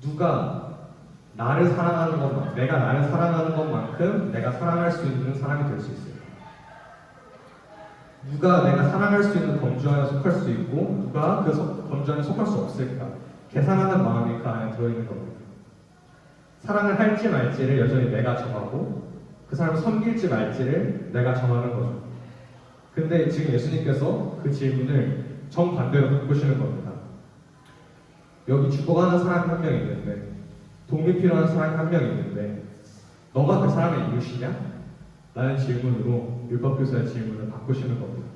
S2: 누가 나를 사랑하는 것만, 내가 나를 사랑하는 것만큼 내가 사랑할 수 있는 사람이 될 수 있을까? 누가 내가 사랑할 수 있는 범주 안에 속할 수 있고 누가 그 범주 안에 속할 수 없을까? 계산하는 마음이 그 안에 들어있는 겁니다. 사랑을 할지 말지를 여전히 내가 정하고 그 사람을 섬길지 말지를 내가 정하는 거죠. 근데 지금 예수님께서 그 질문을 정반대로 바꾸시는 겁니다. 여기 죽어가는 사람이 한 명 있는데, 도움이 필요한 사람이 한 명 있는데, 너가 그 사람의 이웃이냐? 라는 질문으로 율법교사의 질문을 바꾸시는 겁니다.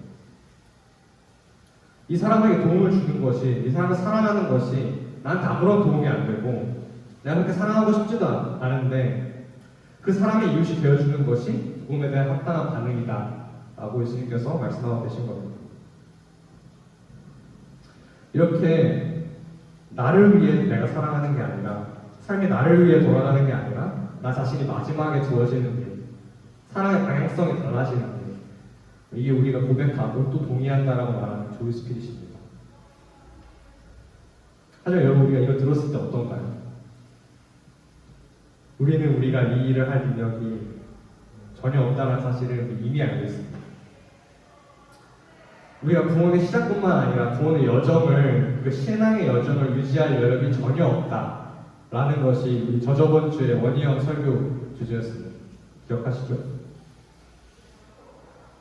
S2: 이 사람에게 도움을 주는 것이, 이 사람을 사랑하는 것이 나한테 아무런 도움이 안 되고 내가 그렇게 사랑하고 싶지도 않은데 그 사람의 이웃이 되어주는 것이 복음에 대한 합당한 반응이다 라고 예수님께서 말씀하고 계신 겁니다. 이렇게 나를 위해 내가 사랑하는 게 아니라, 삶이 나를 위해 돌아가는 게 아니라 나 자신이 마지막에 주어지는 일, 사랑의 방향성이 달라지는 일, 이게 우리가 고백하고 또 동의한다라고 말하는 조이 스피릿입니다. 하지만 여러분, 우리가 이거 들었을 때 어떤가요? 우리는 우리가 이 일을 할 능력이 전혀 없다는 사실을 이미 알고 있습니다. 우리가 구원의 시작뿐만 아니라 구원의 여정을, 그 신앙의 여정을 유지할 여력이 전혀 없다라는 것이 우리 저저번 주에 원희영 설교 주제였습니다. 기억하시죠?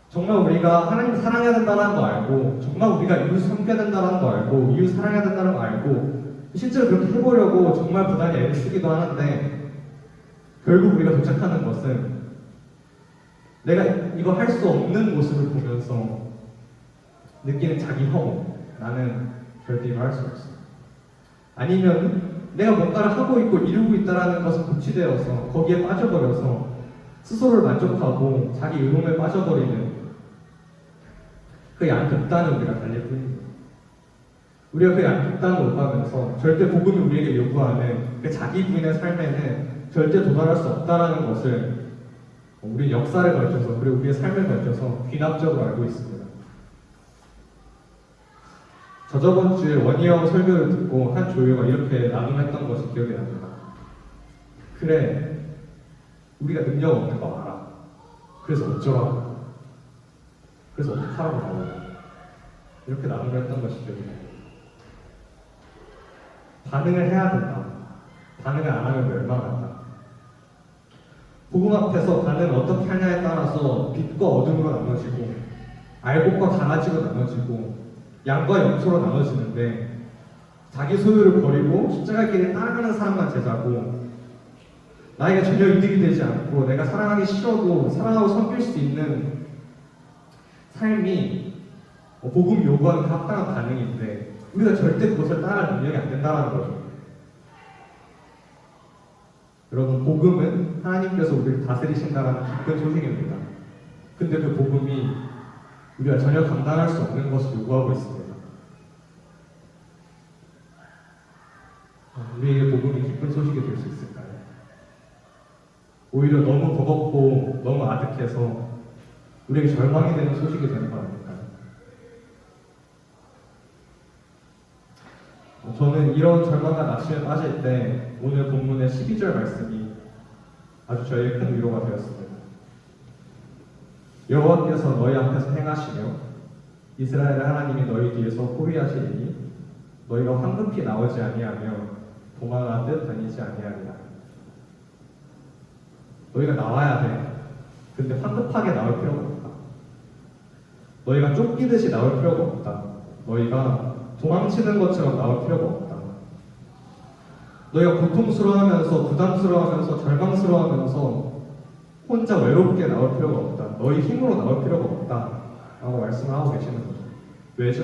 S2: 정말 우리가 하나님 사랑해야 된다는 거 알고, 정말 우리가 이웃 섬겨야 된다는 거 알고, 이웃 사랑해야 된다는 거 알고, 실제로 그렇게 해보려고 정말 부단히 애를 쓰기도 하는데, 결국 우리가 도착하는 것은 내가 이거 할 수 없는 모습을 보면서 느끼는 자기 혐오, 나는 절대 이거 할 수 없어. 아니면 내가 뭔가를 하고 있고 이루고 있다는 것은 고취되어서 거기에 빠져버려서 스스로를 만족하고 자기 의존에 빠져버리는 그 양극단을 우리가 달릴 뿐입니다. 우리가 그 양극단을 오가면서 절대 복음이 우리에게 요구하는 그 자기 부인의 삶에는 절대 도달할 수 없다는 것을 우리 역사를 걸쳐서, 그리고 우리의 삶을 걸쳐서 귀납적으로 알고 있습니다. 저저번 주에 원희영 설교를 듣고 한 조교가 이렇게 나눔했던 것이 기억이 납니다. 그래, 우리가 능력 없는 거 알아. 그래서 어쩌라고. 그래서 어떡하라고 나오고. 이렇게 나눔했던 것이 기억이 납니다. 반응을 해야 된다. 반응을 안 하면 멸망한다. 복음 앞에서 반응을 어떻게 하냐에 따라서 빛과 어둠으로 나눠지고, 알곡과 강아지로 나눠지고, 양과 염소로 나눠지는데, 자기 소유를 버리고 십자가 길을 따라가는 사람만 제자고, 나에게 전혀 이득이 되지 않고 내가 사랑하기 싫어도 사랑하고 섬길 수 있는 삶이 복음 요구하는 그 합당한 반응인데, 우리가 절대 그것을 따라할 능력이 안 된다는 거죠. 여러분, 복음은 하나님께서 우리를 다스리신다는 기쁜 소식입니다. 근데 그 복음이 우리가 전혀 감당할 수 없는 것을 요구하고 있습니다. 우리에게 복음이 기쁜 소식이 될 수 있을까요? 오히려 너무 버겁고 너무 아득해서 우리에게 절망이 되는 소식이 되는 거 아닐까요? 저는 이런 절망과 낙심에 빠질 때 오늘 본문의 12절 말씀이 아주 저에게 큰 위로가 되었습니다. 여호와께서 너희 앞에서 행하시며 이스라엘의 하나님이 너희 뒤에서 호위하시리니 너희가 황급히 나오지 아니하며 도망하듯 다니지 아니하리라. 너희가 나와야 돼. 근데 황급하게 나올 필요가 없다. 너희가 쫓기듯이 나올 필요가 없다. 너희가 도망치는 것처럼 나올 필요가 없다. 너희가 고통스러워하면서 부담스러워하면서 절망스러워하면서 혼자 외롭게 나올 필요가 없다. 너희 힘으로 나올 필요가 없다. 라고 말씀을 하고 계시는 거죠. 왜죠?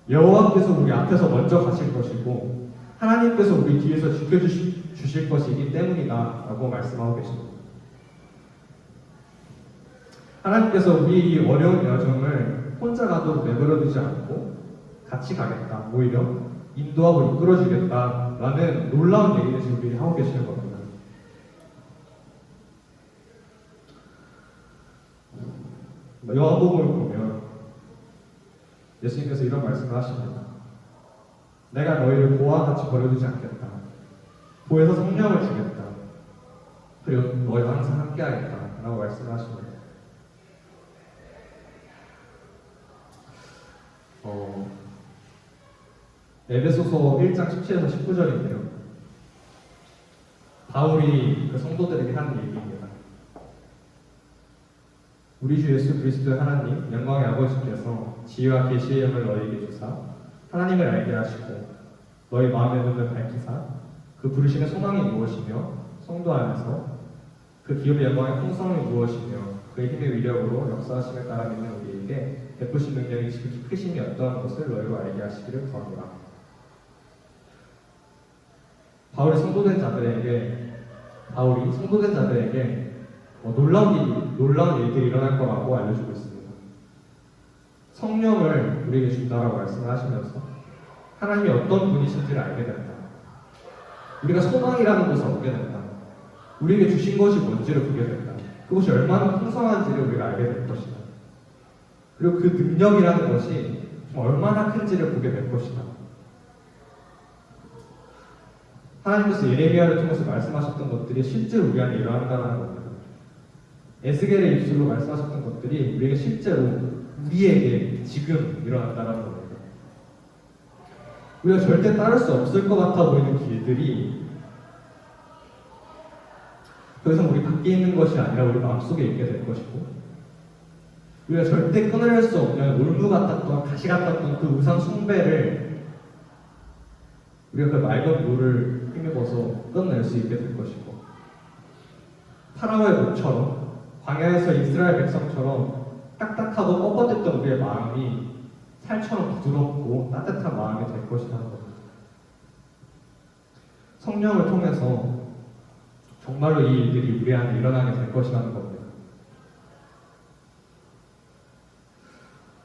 S2: 여호와께서 우리 앞에서 먼저 가실 것이고 하나님께서 우리 뒤에서 지켜주실 것이기 때문이다. 라고 말씀하고 계십니다. 하나님께서 우리 이 어려운 여정을 혼자 가도 내버려두지 않고 같이 가겠다. 오히려 인도하고 이끌어주겠다라는 놀라운 얘기를 지금 미리 하고 계시는 겁니다. 요한복음을 보면 예수님께서 이런 말씀을 하십니다. 내가 너희를 보와 같이 버려두지 않겠다. 보에서 성령을 주겠다. 그리고 너희와 항상 함께하겠다. 라고 말씀을 하십니다. 에베소서 1장 17에서 19절인데요. 바울이 그 성도들에게 하는 얘기입니다. 우리 주 예수 그리스도의 하나님 영광의 아버지께서 지혜와 계시의 영을 너희에게 주사 하나님을 알게 하시고 너희 마음의 눈을 밝히사 그 부르심의 소망이 무엇이며 성도 안에서 그 기업의 영광의 풍성이 무엇이며 그의 힘의 위력으로 역사하심을 따라 믿는 우리에게 베푸신 능력이 지극히 크심이 어떠한 것을 너희로 알게 하시기를 구합니다. 바울이 성도된 자들에게 놀라운 일들이 일어날 거라고 알려주고 있습니다. 성령을 우리에게 준다라고 말씀을 하시면서 하나님이 어떤 분이신지를 알게 된다. 우리가 소망이라는 것을 얻게 된다. 우리에게 주신 것이 뭔지를 보게 된다. 그것이 얼마나 풍성한지를 우리가 알게 될 것이다. 그리고 그 능력이라는 것이 얼마나 큰지를 보게 될 것이다. 하나님께서 예레미야를 통해서 말씀하셨던 것들이 실제로 우리 안에 일어난다는 겁니다. 에스겔의 입술로 말씀하셨던 것들이 우리에게 실제로 우리에게 지금 일어난다는 겁니다. 우리가 절대 따를 수 없을 것 같아 보이는 길들이 더 이상 우리 밖에 있는 것이 아니라 우리 마음속에 있게 될 것이고, 우리가 절대 끊어낼 수 없는 올무 같았던 가시 같았던 그 우상 숭배를 우리가 그 맑은 물을 힘입어서 끊어낼 수 있게 될 것이고, 파라오의 목처럼 광야에서 이스라엘 백성처럼 딱딱하고 뻣뻣했던 우리의 마음이 살처럼 부드럽고 따뜻한 마음이 될 것이라는 겁니다. 성령을 통해서 정말로 이 일들이 우리 안에 일어나게 될 것이라는 겁니다.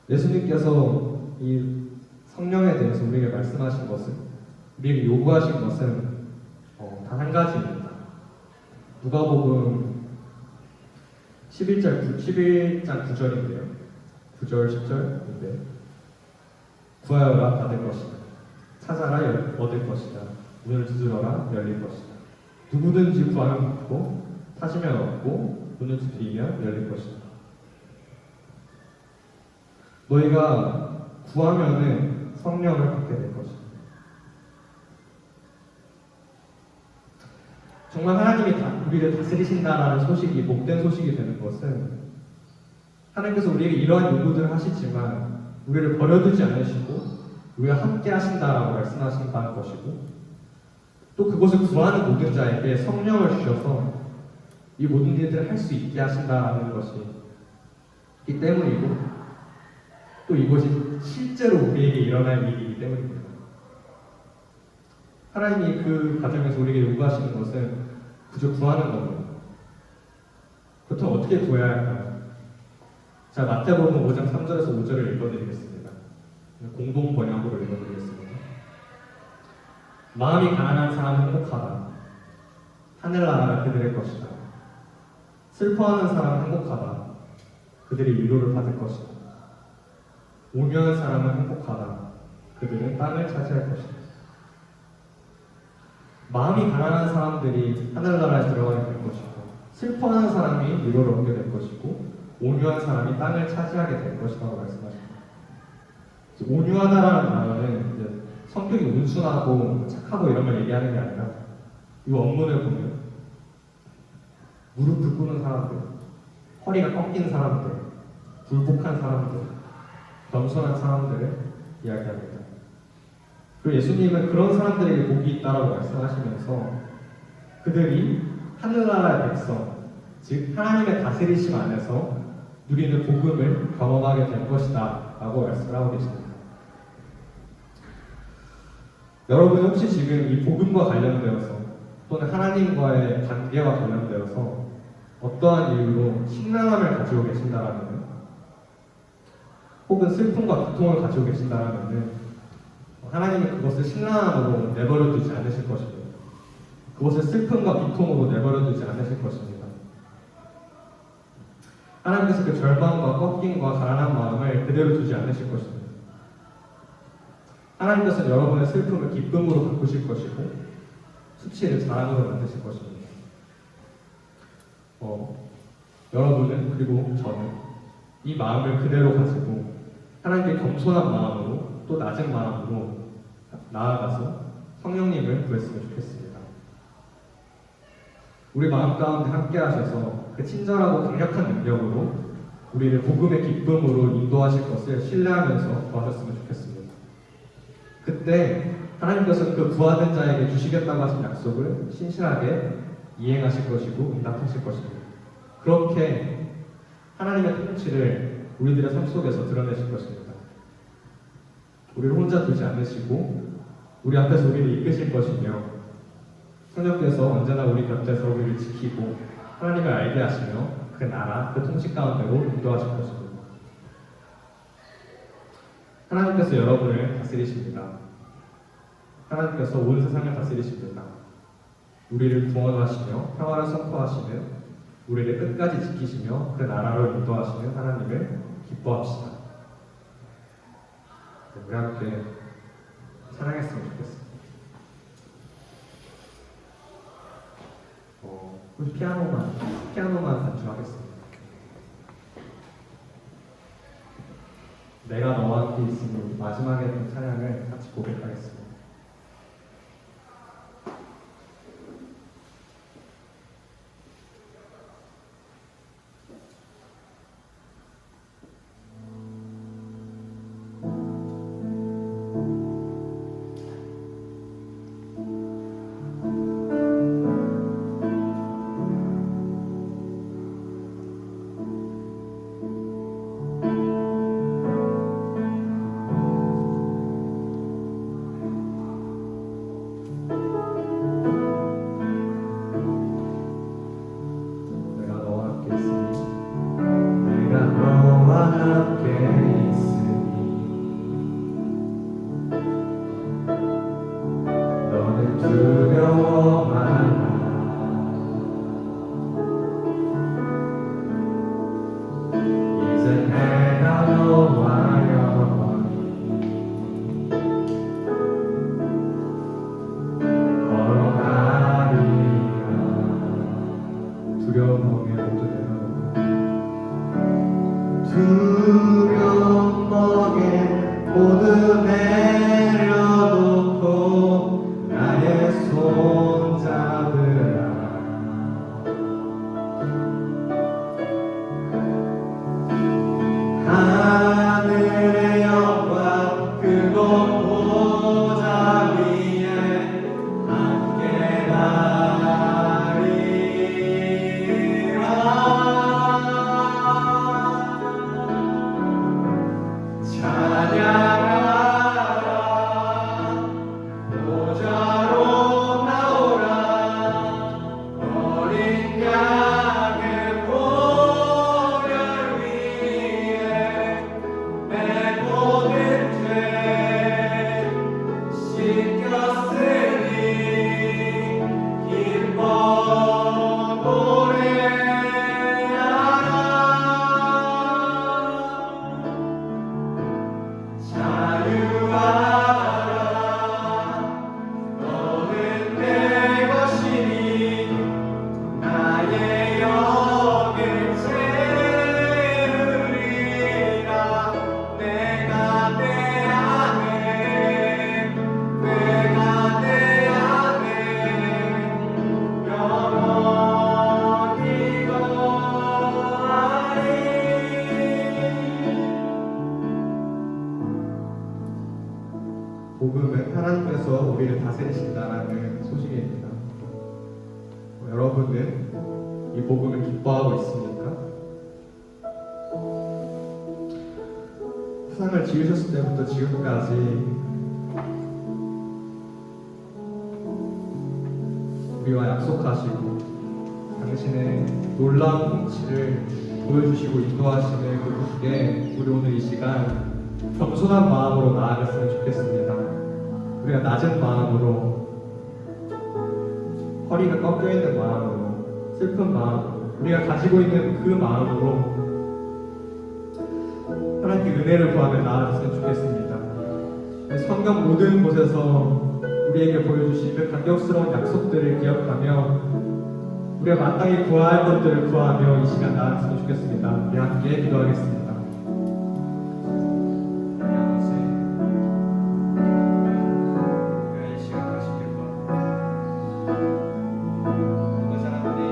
S2: 예수님께서 이 성령에 대해서 우리에게 말씀하신 것은, 우리에게 요구하신 것은 단 한 가지입니다. 누가복음 11장 9절인데요. 9절 10절인데 구하여라 받을 것이다. 찾아라 얻을 것이다. 문을 두드려라 열릴 것이다. 누구든지 구하면 받고 찾으면 얻고 문을 두드리면 열릴 것이다. 너희가 구하면은 성령을 받게 될 것이다. 정말 하나님이 우리를 다스리신다라는 소식이 복된 소식이 되는 것은, 하나님께서 우리에게 이러한 요구들을 하시지만 우리를 버려두지 않으시고 우리와 함께 하신다라고 말씀하신다는 것이고, 또 그것을 구하는 모든 자에게 성령을 주셔서 이 모든 일들을 할 수 있게 하신다는 것이기 때문이고, 또 이것이 실제로 우리에게 일어날 일이기 때문입니다. 하나님이 그 과정에서 우리에게 요구하시는 것은 그저 구하는 겁니다. 그렇다면 어떻게 구해야 할까요? 자, 마태복음 5장 3절에서 5절을 읽어드리겠습니다. 공동 번역으로 읽어드리겠습니다. 마음이 가난한 사람은 행복하다. 하늘나라가 그들의 것이다. 슬퍼하는 사람은 행복하다. 그들이 위로를 받을 것이다. 오묘한 사람은 행복하다. 그들은 땅을 차지할 것이다. 마음이 가난한 사람들이 하늘나라에 들어가게 될 것이고, 슬퍼하는 사람이 위로를 얻게 될 것이고, 온유한 사람이 땅을 차지하게 될 것이라고 말씀하십니다. 온유하다라는 단어는 이제 성격이 온순하고 착하고 이런 걸 얘기하는 게 아니라, 이 원문을 보면 무릎을 꿇는 사람들, 허리가 꺾인 사람들, 굴복한 사람들, 겸손한 사람들을 이야기합니다. 그리고 예수님은 그런 사람들에게 복이 있다라고 말씀하시면서 그들이 하늘나라의 백성, 즉 하나님의 다스리심 안에서 누리는 복음을 경험하게 될 것이다 라고 말씀을 하고 계십니다. 여러분 혹시 지금 이 복음과 관련되어서 또는 하나님과의 관계와 관련되어서 어떠한 이유로 심란함을 가지고 계신다라면, 혹은 슬픔과 고통을 가지고 계신다라면 하나님은 그것을 심란함으로 내버려 두지 않으실 것입니다. 그것을 슬픔과 비통으로 내버려 두지 않으실 것입니다. 하나님께서 그 절망과 꺾임과 가난한 마음을 그대로 두지 않으실 것입니다. 하나님께서는 여러분의 슬픔을 기쁨으로 바꾸실 것이고 수치를 자랑으로 만드실 것입니다. 여러분은, 그리고 저는 이 마음을 그대로 가지고 하나님께 겸손한 마음으로 또 낮은 마음으로 나아가서 성령님을 구했으면 좋겠습니다. 우리 마음 가운데 함께 하셔서 그 친절하고 강력한 능력으로 우리를 복음의 기쁨으로 인도하실 것을 신뢰하면서 도와줬으면 좋겠습니다. 그때 하나님께서 그 구하는 자에게 주시겠다고 하신 약속을 신실하게 이행하실 것이고 응답하실 것입니다. 그렇게 하나님의 통치를 우리들의 삶 속에서 드러내실 것입니다. 우리를 혼자 두지 않으시고 우리 앞에서 우리를 이끄실 것이며 성령께서 언제나 우리 곁에서 우리를 지키고 하나님을 알게 하시며 그 나라, 그 통치 가운데로 인도하실 것입니다. 하나님께서 여러분을 다스리십니다. 하나님께서 온 세상을 다스리십니다. 우리를 구원하시며 평화를 선포하시며 우리를 끝까지 지키시며 그 나라로 인도하시는 하나님을 기뻐합시다. 우리 함께 사랑했으면 좋겠습니다. 혹시 피아노만 단축하겠습니다. 내가 너와 함께 있으니 마지막에 했던 찬양을 같이 고백하겠습니다. 복음은 하나님께서 우리를 다스리신다라는 소식입니다. 여러분은 이 복음을 기뻐하고 있습니까? 세상을 지으셨을 때부터 지금까지 우리와 약속하시고 당신의 놀라운 통치를 보여주시고 인도하시는 그분께 우리 오늘 이 시간 겸손한 마음으로 나아갔으면 좋겠습니다. 우리가 낮은 마음으로, 허리가 꺾여 있는 마음으로, 슬픈 마음으로, 우리가 가지고 있는 그 마음으로 하나님께 은혜를 구하며 나아갔으면 좋겠습니다. 성경 모든 곳에서 우리에게 보여주신 그 감격스러운 약속들을 기억하며 우리가 마땅히 구할 것들을 구하며 이 시간 나아갔으면 좋겠습니다. 우리 함께 기도하겠습니다.
S1: 이 시간 당신께 구합니다. 모든 사람들이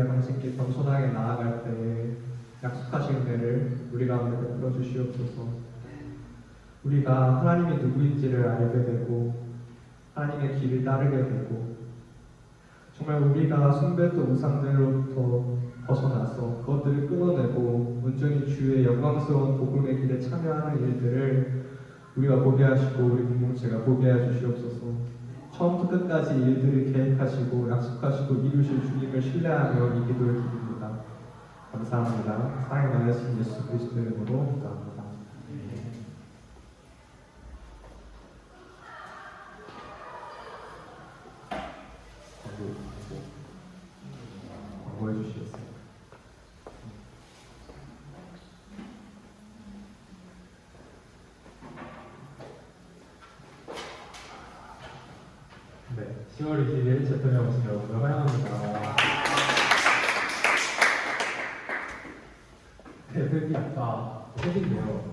S2: 저희가 당신께 겸손하게 나아갈 때에 약속하신 은혜를 우리 가운데 베풀어 주시옵소서. 우리가 하나님이 누구인지를 알게 되고 하나님의 길을 따르게 되고 정말 우리가 숭배했던 우상들로부터 벗어나서 그것들을 끊어내고 온전히 주의 영광스러운 복음의 길에 참여하는 일들을 우리가 보게 하시고 우리 공동체가 보게 해 주시옵소서. 처음부터 끝까지 이 일들을 계획하시고 약속하시고 이루실 주님을 신뢰하며 이 기도를 드립니다. 감사합니다. 사랑의 많으신 예수 그리스도 이름으로 기도합니다. 광고해 주시겠어요?
S6: 네, 10월 20일 재편에 오신 여러분을 환영합니다. 네, 여기 아까 회인데요.